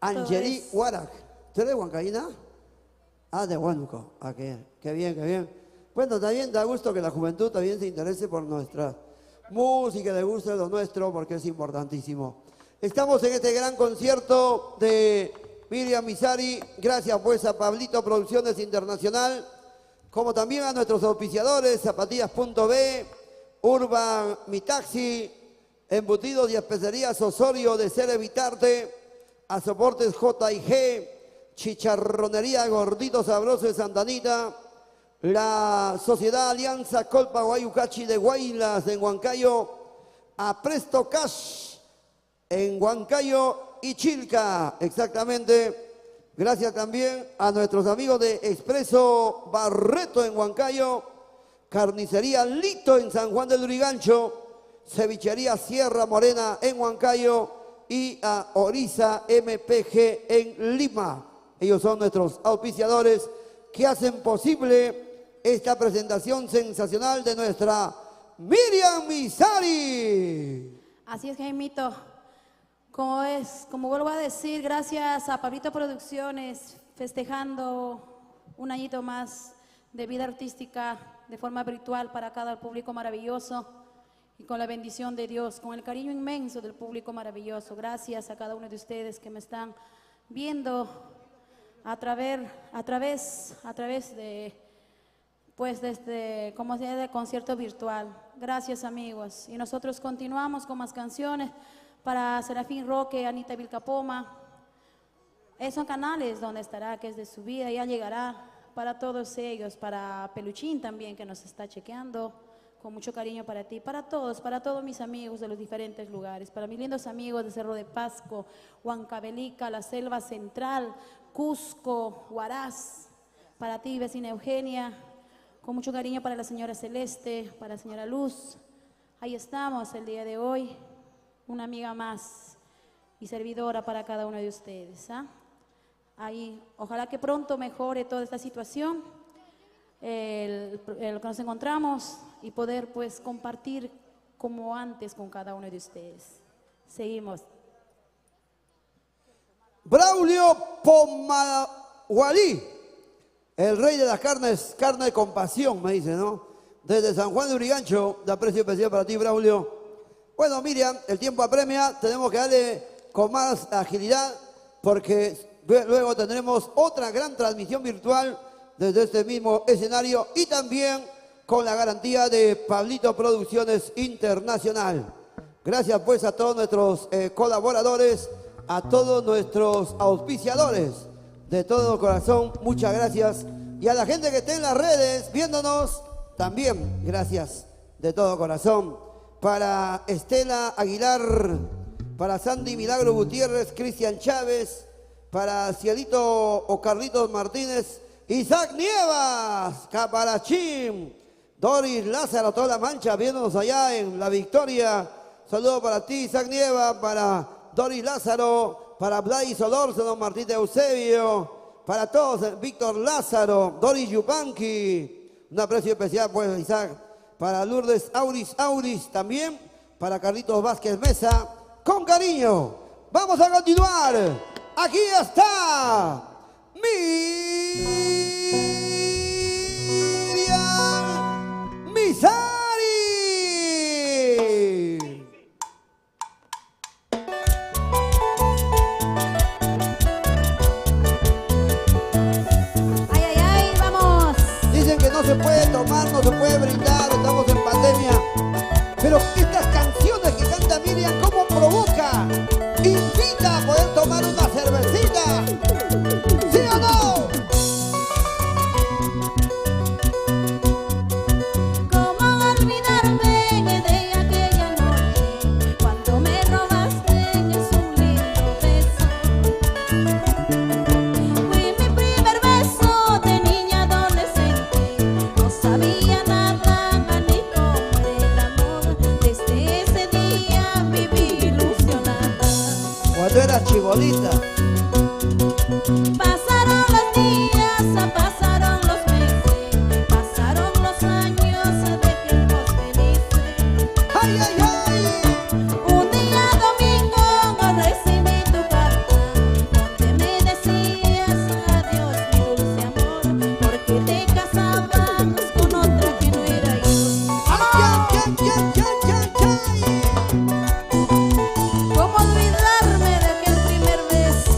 Angeli es. Huarac. ¿Tú eres de Huancaína? Ah, de Huánuco. Ah, qué bien. Bueno, también da gusto que la juventud también se interese por nuestra música, le guste lo nuestro, porque es importantísimo. Estamos en este gran concierto de Miriam Misari. Gracias pues a Pablito Producciones Internacional, como también a nuestros auspiciadores, Zapatillas.b, Urban Mi Taxi, Embutidos y Especerías Osorio de Celevitarte, a Soportes J&G, Chicharronería Gordito Sabroso de Santa Anita, la Sociedad Alianza Colpa Guayucachi de Guaylas en Huancayo, a Presto Cash en Huancayo y Chilca, exactamente. Gracias también a nuestros amigos de Expreso Barreto en Huancayo, Carnicería Lito en San Juan del Lurigancho, Cevichería Sierra Morena en Huancayo y a Oriza MPG en Lima. Ellos son nuestros auspiciadores que hacen posible esta presentación sensacional de nuestra Miriam Misari. Así es, Jaimito. Como vuelvo a decir, gracias a Pablito Producciones, festejando un añito más de vida artística de forma virtual para cada público maravilloso y con la bendición de Dios, con el cariño inmenso del público maravilloso. Gracias a cada uno de ustedes que me están viendo a través de, pues desde, como se llama, de concierto virtual. Gracias, amigos. Y nosotros continuamos con más canciones para Serafín Roque, Anita Vilcapoma. Esos son canales donde estará, que es de su vida, ya llegará para todos ellos, para Peluchín también, que nos está chequeando, con mucho cariño para ti, para todos mis amigos de los diferentes lugares, para mis lindos amigos de Cerro de Pasco, Huancavelica, la Selva Central, Cusco, Huaraz, para ti, vecina Eugenia, con mucho cariño para la señora Celeste, para la señora Luz. Ahí estamos el día de hoy, una amiga más y servidora para cada uno de ustedes. Ahí, ojalá que pronto mejore toda esta situación, el que nos encontramos, y poder pues compartir como antes con cada uno de ustedes. Seguimos. Braulio Pomahualí, el rey de las carnes, carne con pasión, me dice, ¿no? desde San Juan de Urigancho, de aprecio especial para ti, Braulio. Bueno, Miriam, el tiempo apremia, tenemos que darle con más agilidad porque luego tendremos otra gran transmisión virtual desde este mismo escenario y también con la garantía de Pablito Producciones Internacional. Gracias pues a todos nuestros colaboradores, a todos nuestros auspiciadores. De todo corazón, muchas gracias. Y a la gente que está en las redes viéndonos, también gracias de todo corazón. Para Estela Aguilar, para Sandy Milagro Gutiérrez, Cristian Chávez, para Cielito o Carlitos Martínez, Isaac Nievas, Caparachín, Doris Lázaro, toda la mancha, viéndonos allá en La Victoria. Saludo para ti, Isaac Nievas, para Doris Lázaro, para Blay Solórzano, Martín de Eusebio, para todos, Víctor Lázaro, Doris Yupanqui, un aprecio especial pues Isaac, para Lourdes Auris también, para Carlitos Vázquez Mesa, con cariño. Vamos a continuar. Aquí está Miriam Misari. No se puede tomar, no se puede brindar, estamos en pandemia. Pero estas canciones que canta Miriam, ¿cómo provoca? Invita a poder tomar una cervecita. ¿Sí o no? ¿Cómo olvidarme de aquella noche cuando me robaste un lindo beso? Fue mi primer beso de niña adolescente. No sabía nada ni cómo el amor. Desde ese día viví ilusionada. Cuando eras chibolita. Pasaron los días, pasaron los meses, pasaron los años de tiempos felices. ¡Ay, ay, ay! Un día domingo recibí tu carta donde me decías adiós mi dulce amor, porque te casabas con otra que no era yo. ¡Ay, ay, ay, ay, ay, ay! ¿Cómo olvidarme de aquel primer beso?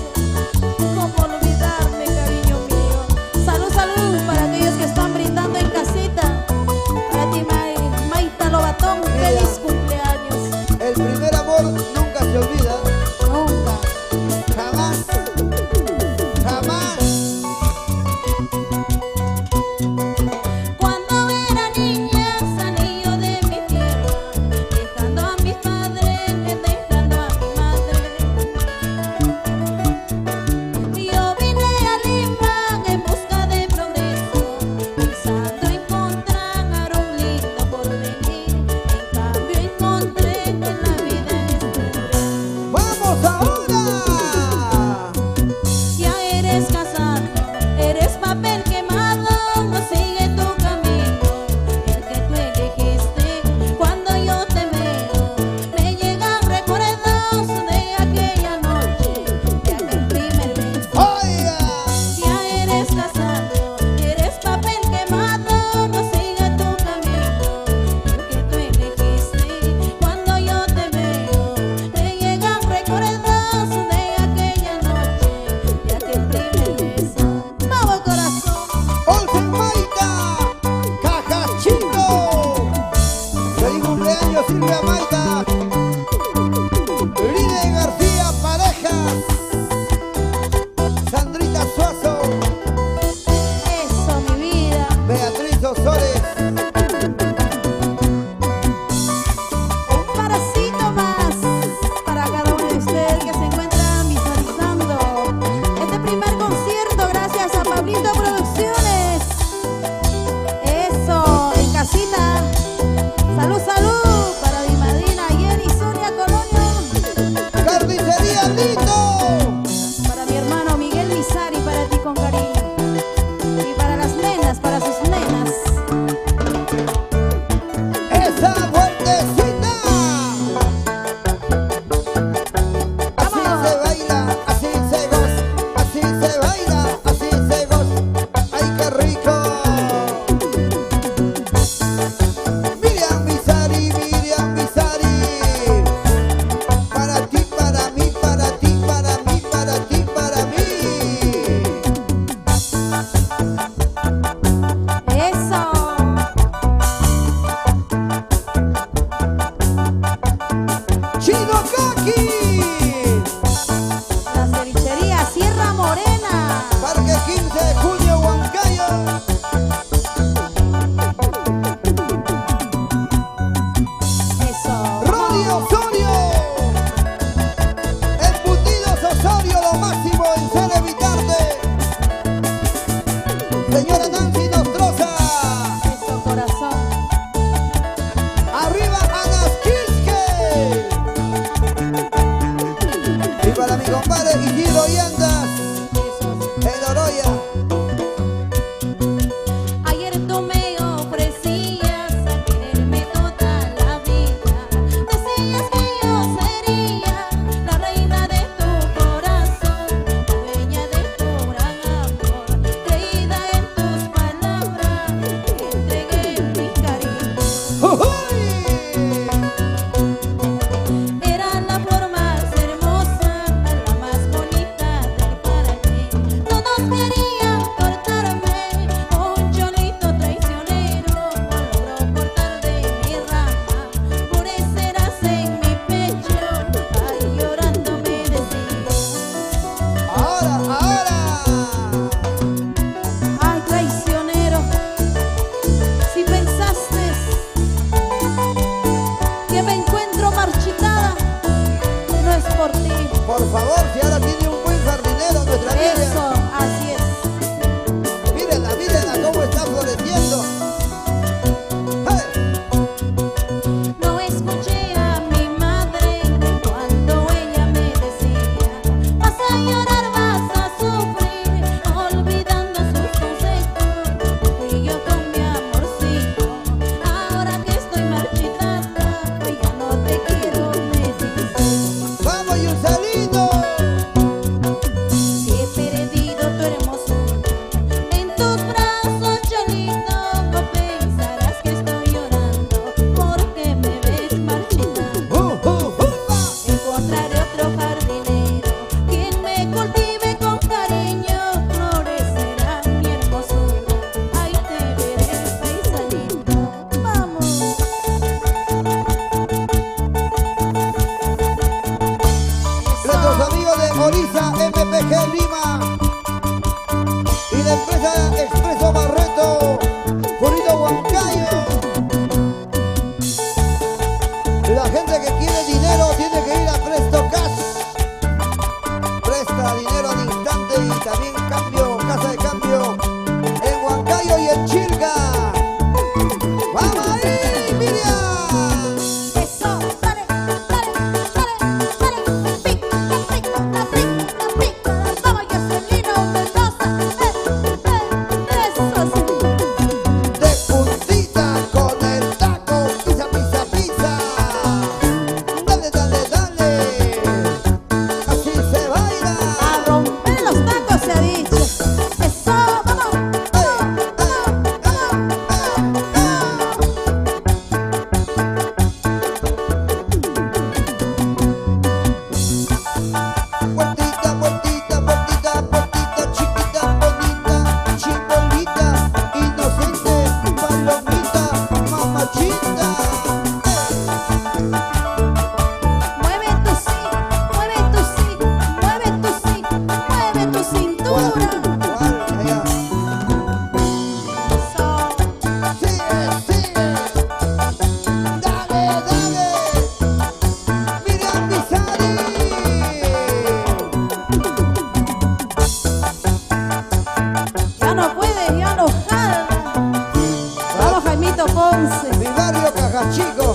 barrio Cajachico,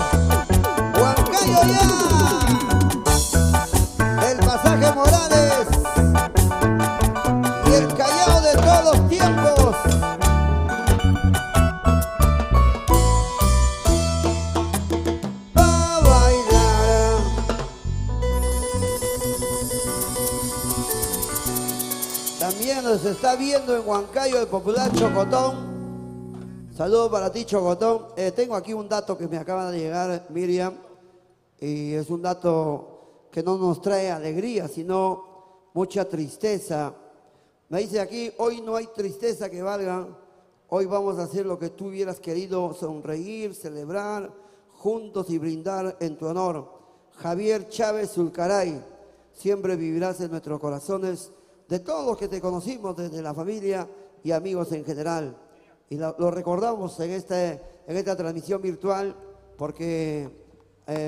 Huancayo ya, el Pasaje Morales y el Callao de todos los tiempos. Va a bailar. También nos está viendo en Huancayo el popular Chocotón. Saludos para ti, Chocotón. Tengo aquí un dato que me acaba de llegar, Miriam, y es un dato que no nos trae alegría, sino mucha tristeza. Me dice aquí, hoy no hay tristeza que valga, hoy vamos a hacer lo que tú hubieras querido, sonreír, celebrar juntos y brindar en tu honor. Javier Chávez Zulcaray, siempre vivirás en nuestros corazones de todos los que te conocimos, desde la familia y amigos en general. Y lo recordamos en esta transmisión virtual porque,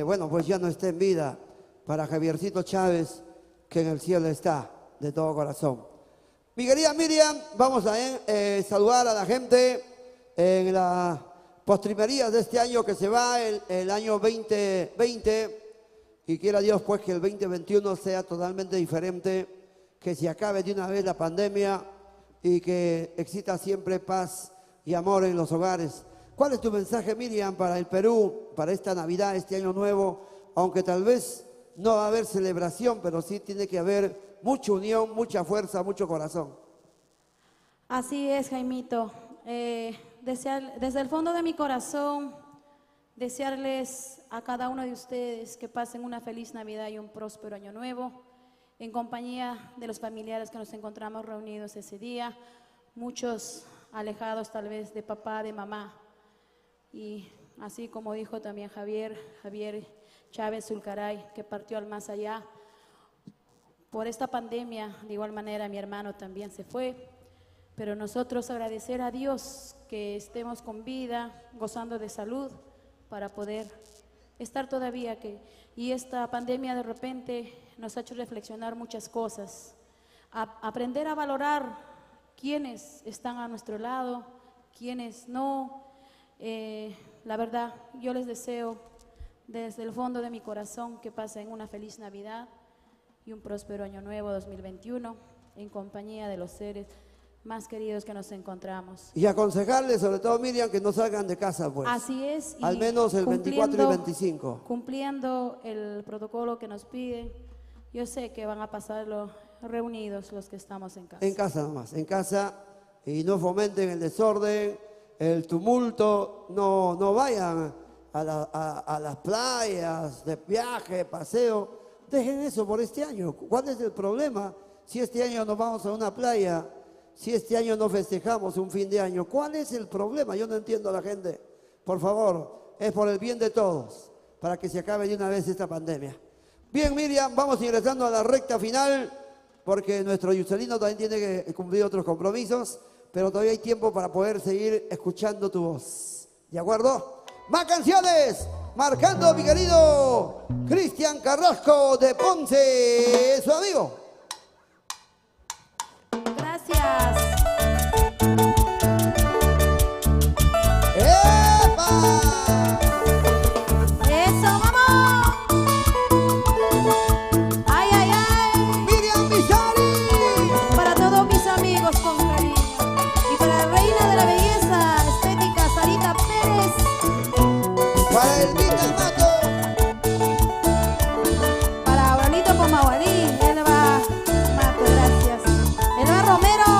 bueno, pues ya no está en vida para Javiercito Chávez, que en el cielo está, de todo corazón. Mi querida Miriam, vamos a saludar a la gente en las postrimerías de este año que se va, el año 2020, y quiera Dios pues que el 2021 sea totalmente diferente, que se acabe de una vez la pandemia y que exista siempre paz y amor en los hogares. ¿Cuál es tu mensaje, Miriam, para el Perú, para esta Navidad, este año nuevo? Aunque tal vez no va a haber celebración, pero sí tiene que haber mucha unión, mucha fuerza, mucho corazón. Así es, Jaimito. Desde el fondo de mi corazón, desearles a cada uno de ustedes que pasen una feliz Navidad y un próspero año nuevo, en compañía de los familiares que nos encontramos reunidos ese día, muchos alejados tal vez de papá, de mamá, y así como dijo también Javier Chávez Zulcaray, que partió al más allá por esta pandemia. De igual manera mi hermano también se fue, pero nosotros agradecer a Dios que estemos con vida, gozando de salud, para poder estar todavía y esta pandemia de repente nos ha hecho reflexionar muchas cosas, aprender a valorar quienes están a nuestro lado, quienes no. La verdad, yo les deseo desde el fondo de mi corazón que pasen una feliz Navidad y un próspero año nuevo 2021 en compañía de los seres más queridos que nos encontramos. Y aconsejarles, sobre todo Miriam, que no salgan de casa, pues. Así es. Al menos el 24 y 25. Cumpliendo el protocolo que nos piden. Yo sé que van a pasarlo reunidos los que estamos en casa. En casa nomás, en casa, y no fomenten el desorden, el tumulto, no vayan a las playas de viaje, paseo. Dejen eso por este año. ¿Cuál es el problema? Si este año nos vamos a una playa, si este año no festejamos un fin de año, ¿cuál es el problema? Yo no entiendo a la gente. Por favor, es por el bien de todos, para que se acabe de una vez esta pandemia. Bien, Miriam, vamos ingresando a la recta final, porque nuestro Yucelino también tiene que cumplir otros compromisos, pero todavía hay tiempo para poder seguir escuchando tu voz. ¿De acuerdo? ¡Más canciones! Marcando, mi querido Cristian Carrasco de Ponce, su amigo. Gracias. ¡Epa! ¡Eso, vamos! ¡Ay, ay, ay! Miriam Misari. Para todos mis amigos con cariño. Y para la reina de la belleza estética, Sarita Pérez. Para el Mato. Para Abuelito Pomahualí, Elba Mato, gracias. Elba Romero,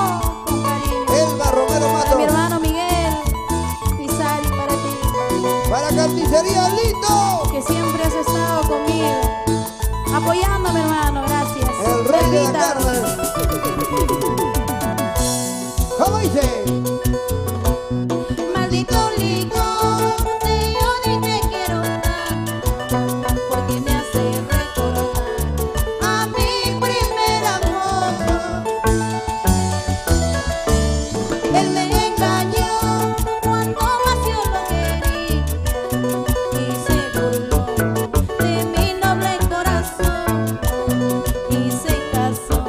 con cariño. Elba Romero Para Mato. mi hermano Miguel Pizarri, para ti. Para Carnicería Lito. Que siempre has estado conmigo, apoyándome, hermano, gracias. El rey de la Bendita. carne. ¿Cómo dice? Maldito licor, te odio y te quiero dar, porque me hace recordar a mi primer amor. Él me engañó cuando más yo lo quería y se burló de mi noble corazón y se casó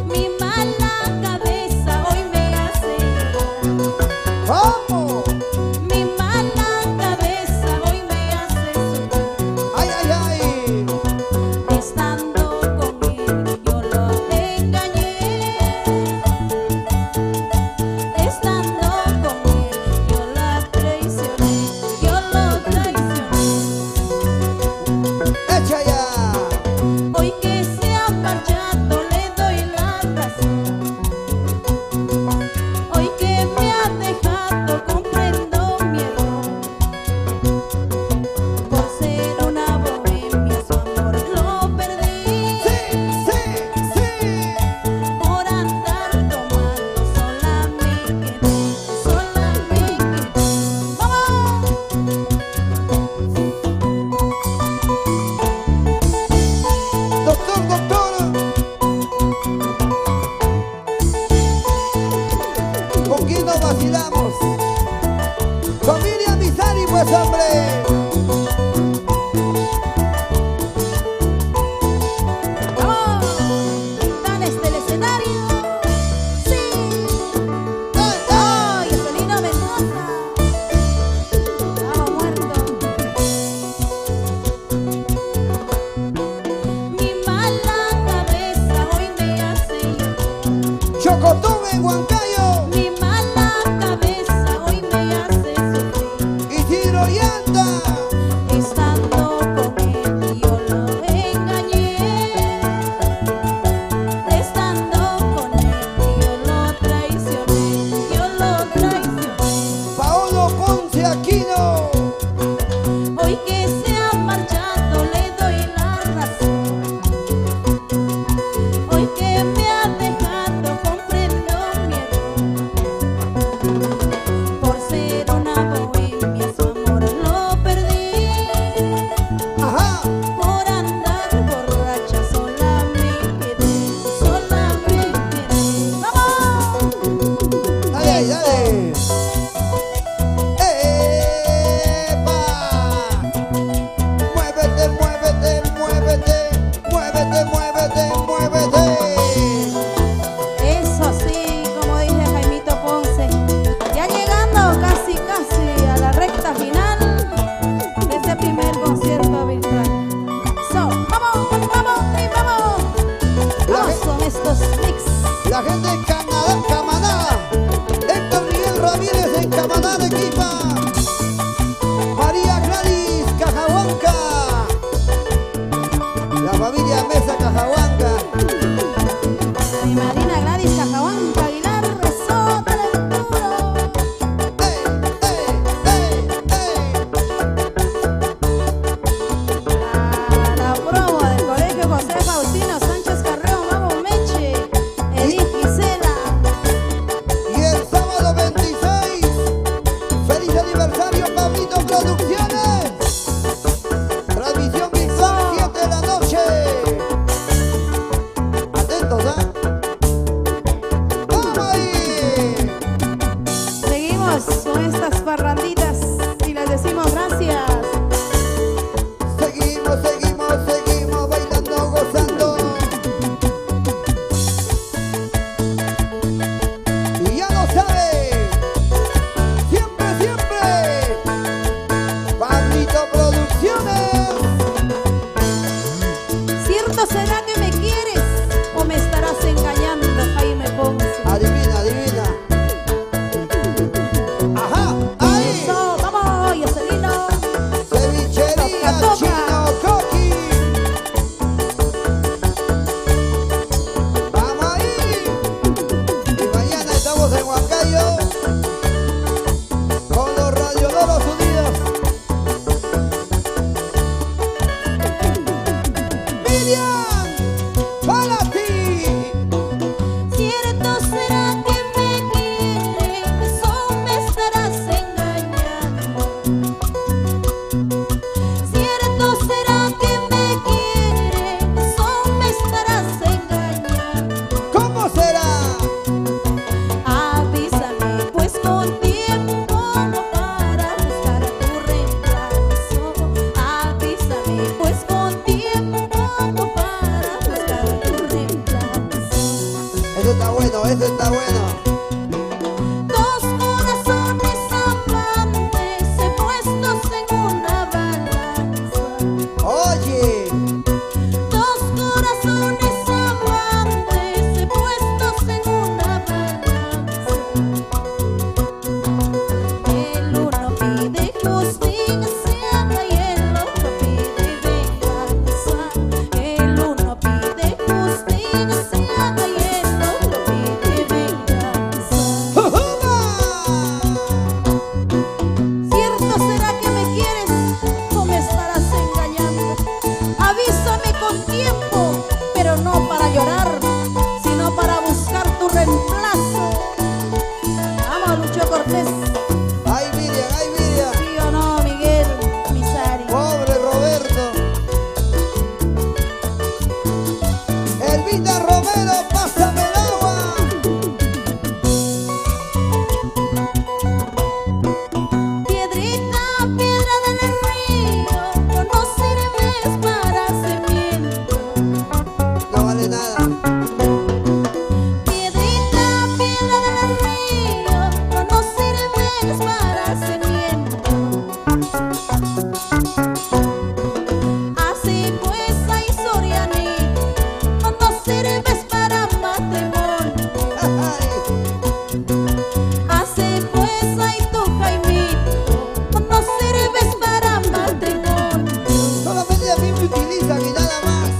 Mi mala cabeza hoy me hace llorar. ¡Vamos! Mi mala cabeza hoy me hace sufrir. ¡Ay, ay, ay! Estando con él yo lo engañé. Estando con él yo la traicioné. Yo lo traicioné. ¡Echa ya! Hoy que se ha marchado le doy la razón. Hoy que me ha dejado comprendo mi error. Por ser una bohemia su amor lo perdí. ¡Sí, sí, sí! Por andar tomando sola me quedé. Sola me quedé. ¡Vamos! ¡Doctor, doctor! ¿Con quién nos vacilamos? Familia Misari, pues, hombre. ¡Vamos! ¡Dale el escenario! ¡Sí! ¡Ay, ay! ¡Ay, Joselino Mendoza! ¡Estaba muerto! Mi mala cabeza hoy me hace llorar. Chocotón en Huancayo Mi mala cabeza hoy me hace sufrir. y Tiro Llanta. Estando con él yo lo engañé. Estando con él yo lo traicioné. Yo lo traicioné. Paolo Ponce Aquino. Hoy que se ha marchado le doy la razón. Hoy que me ha dejado comprendo mi error. Por ser una bohemia su amor lo perdí. Ajá. Por andar borracha sola me quedé. Sola me quedé. ¡Vamos! Dale, dale. nacimiento. Así pues, ay Sorianito, no sirves para matrimonio. Así pues, ay tú Jaimito, no sirves para matrimonio. Solamente a mí me utilizan y nada más.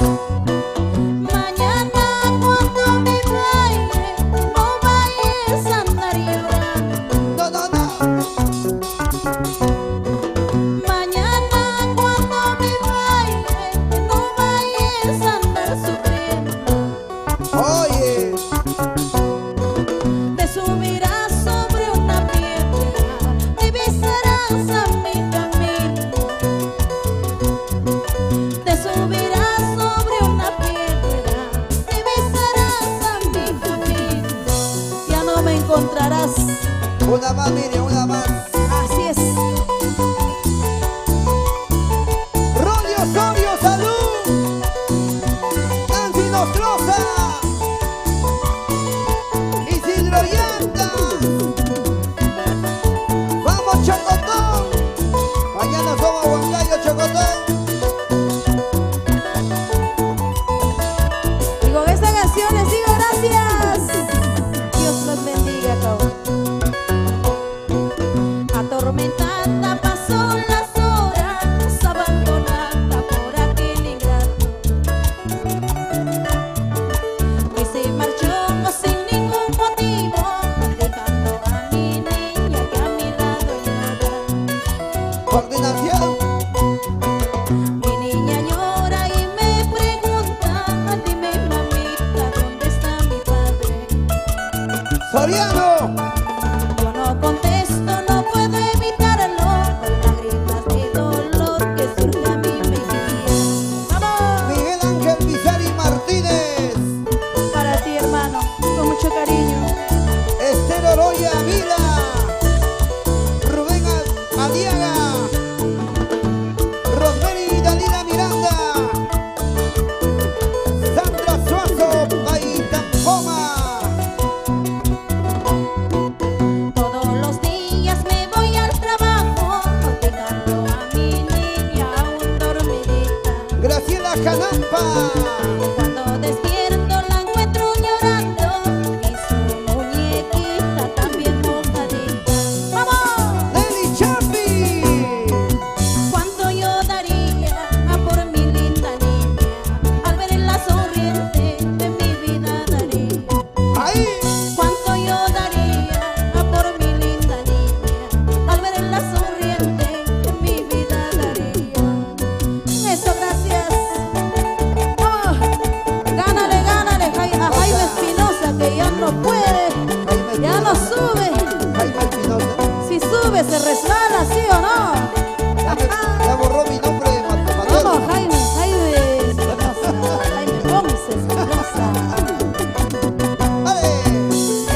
Mañana cuando me baile, no vayas a andar llorando. No, no, no. Mañana cuando me baile, no vayas a andar sufriendo. Oye, Te subirás sobre una piedra, divisarás a mi camino. Te subirás sobre una piedra, divisarás a mi camino. Ya no me encontrarás. una más, Miriam, una más. Así es. Rolly Osorio, salud. Nancy Nostroza. Isidro Llanta. Vamos, Chocotón. Mañana somos Huancayo, Chocotón. Y con esta canción les digo gracias. Dios los bendiga, cabrón. Atormentada pasó las horas, abandonada por aquel ingrato. Y se marchó sin ningún motivo, dejando a mi niña que a mi lado llora. Coordinación. Mi niña llora y me pregunta, dime mamita, ¿dónde está mi padre? Soriano. Yo no contesto, no puedo evitarlo, con lágrimas de dolor que surge a mi mejilla. ¡Vamos! Miguel Ángel Pizarri Martínez. Para ti, hermano, con mucho cariño. Esther Oroya Vila. Rubén Aliaga. Rosemary Dalila Miranda. Sandra Suazo Baitampoma. Todos los días me voy al trabajo, dejando a mi niña aún dormidita. Graciela Canampa. Cuando despierto la encuentro llorando y su muñequita también mojadita. ¡Vamos! Nelly Chapi. Cuánto yo daría por mi linda niña, al ver la sonriente de mi vida daría. Ahí. Cuánto yo daría por mi linda niña, al ver la sonriente de mi vida daría. Eso, gracias. Oh, gánale, gánale, a Jaime Espinosa, que ya no puede, Jaime ya no Espinosa. sube. Jaime Espinosa. Si sube, se resbala, ¿sí o no? Ya borró mi nombre de Mateo. Vamos, Jaime Espinosa, Jaime Ponce Espinosa. ¡Ale!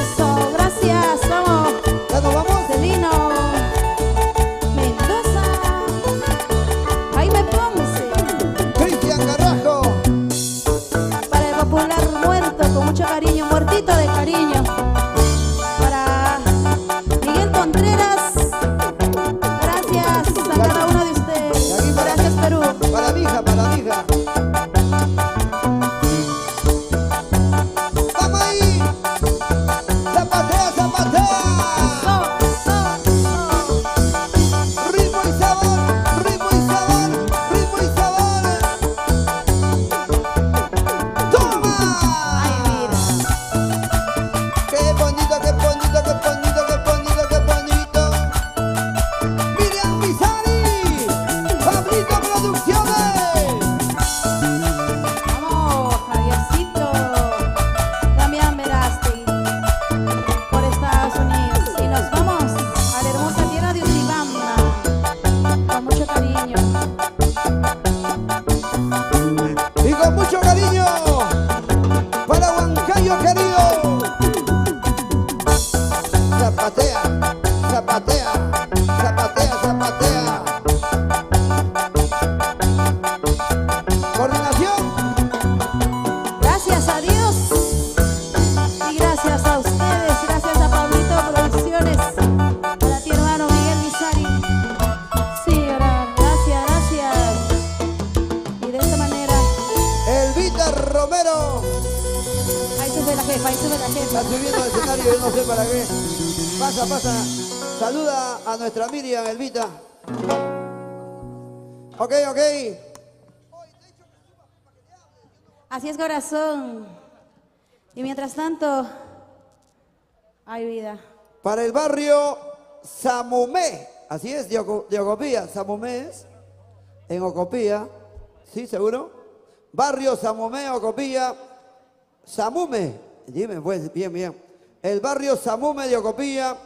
Eso, gracias, vamos, ¿Ya nos vamos? Celino Mendoza, Jaime Ponce, Cristian Garrajo. para el popular muerto con mucho cariño, muertito de cariño. Para Miguel Contreras, Está subiendo al escenario, yo no sé para qué. Pasa, pasa. Saluda a nuestra Miriam, Elvita. Ok, ok. Así es, corazón. Y mientras tanto, hay vida. Para el barrio Samumé. Así es, de Ocopía. Samumé es. En Ocopía. ¿Sí, seguro? Barrio Samumé, Ocopía. Samume. Dime, pues, bien, bien. El barrio Samume de Ocopía.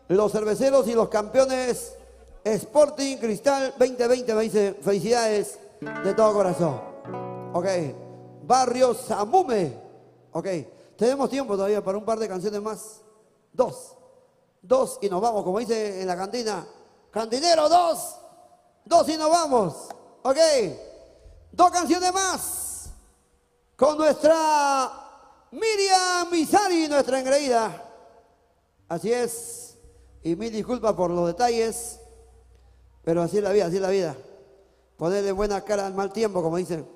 Los cerveceros y los campeones Sporting Cristal 2020 me dice felicidades de todo corazón. Ok. Barrio Samume. Ok. Tenemos tiempo todavía para un par de canciones más. Dos y nos vamos, como dice en la cantina. Cantinero, dos y nos vamos. Ok. 2 canciones más. Con nuestra Miriam Misari, nuestra engreída. Así es. Y mil disculpas por los detalles. Pero así es la vida, así es la vida. Ponerle buena cara al mal tiempo, como dicen.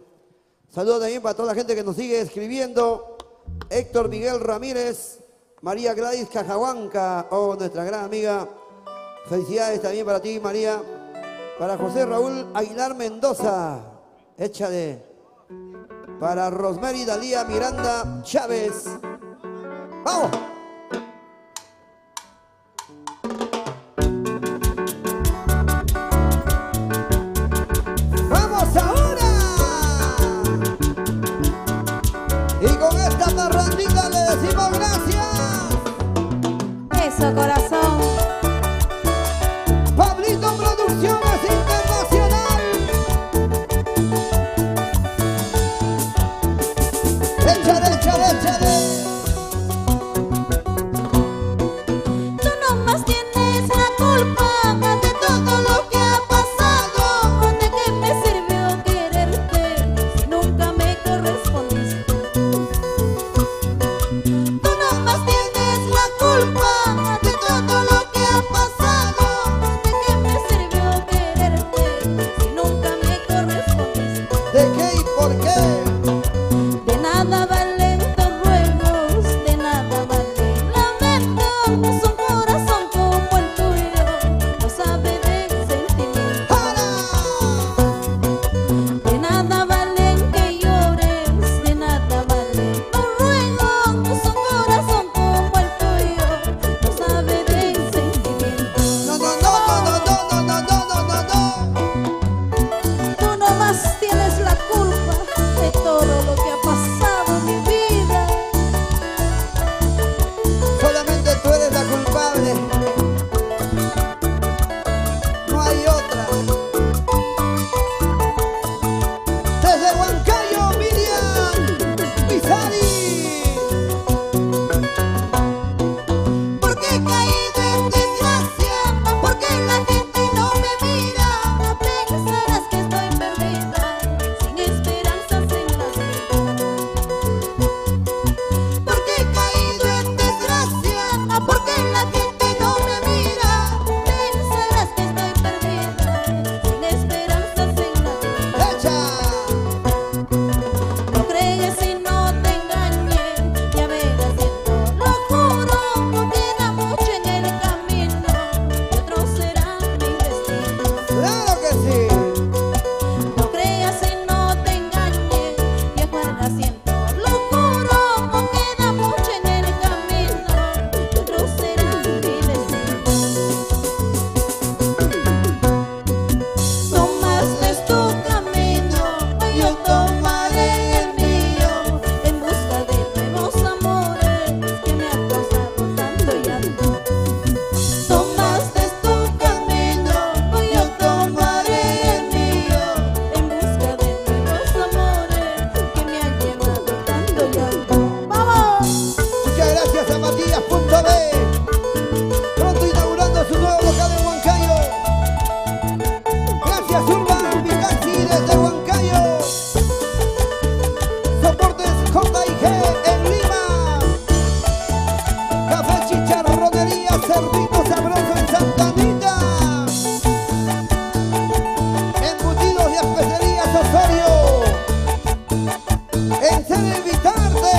Saludos también para toda la gente que nos sigue escribiendo. Héctor Miguel Ramírez, María Gladys Cajahuanca, nuestra gran amiga. Felicidades también para ti, María. Para José Raúl Aguilar Mendoza, échale. Para Rosemary Dalía Miranda Chávez. ¡Vamos! ¡Vamos ahora! Y con esta parrandita le decimos gracias. Eso, corazón. Pablito Producciones Internacional. Échale, échale, échale. Tú nomás tienes la culpa de todo lo que ha pasado. ¿De qué me sirvió quererte si nunca me correspondiste? Tú nomás tienes la culpa de todo lo que ha pasado. ¿De qué me sirvió quererte si nunca me correspondiste? ¿De qué y por qué? De nada valen tus ruegos, de nada vale lamentos. Un corazón como el tuyo no sabe de sentimientos. ¡Para! De nada valen que llores, de nada valen tus ruegos. Un corazón como el tuyo no sabe de sentimientos. No, no, no, no, no, no, no, no, no, no, no. Tú nomás tienes la culpa de todo lo que ha pasado en mi vida. Solamente tú eres la culpable. No hay otra. Desde Huancayo, Miriam Misari. Porque he caído en desgracia, porque la gente no me mira. Pensarás que estoy perdida, sin esperanzas en la vida. Porque he caído en desgracia, porque la gente no me mira. Pensarás que estoy perdida, sin esperanzas en la vida. Echa. No crees y no te engañes, ya verás esto lo juro. No queda mucho en el camino y otro será mi destino. Claro que sí. No creas y no te engañes, viejo el asiento lo juro. No queda mucho en el camino y otro será mi destino. Tomaste tu camino, yo tomaré el mío, en busca de nuevos amores que me han causado tanto llanto. Tomaste tu camino, yo tomaré el mío, en busca de nuevos amores que me han llevado tanto llanto. ¡Vamos! Muchas gracias a Matías.b. Pronto inaugurando su nuevo local en Huancayo. Gracias Urban, mi taxi desde Huancayo. Soportes J&G en Lima. Café Chicharronería, Cerdito Sabroso en Santa Anita. Embutidos y especerías Osorio. En Celebrity Tarde.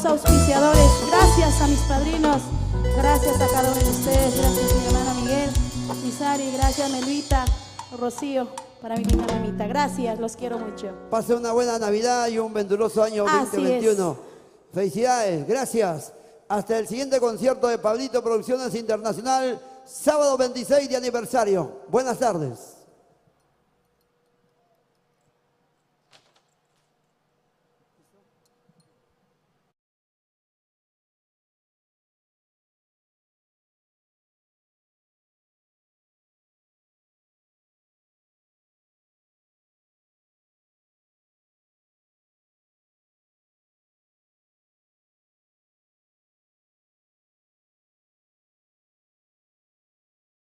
los auspiciadores, gracias a mis padrinos, gracias a cada uno de ustedes, gracias a mi hermano Miguel, Misari, gracias Melvita, Rocío, para mi linda Memita. Gracias, los quiero mucho. Pase una buena Navidad y un venturoso año Así 2021. es. Felicidades, gracias. Hasta el siguiente concierto de Pablito Producciones Internacional, sábado 26 de aniversario. Buenas tardes.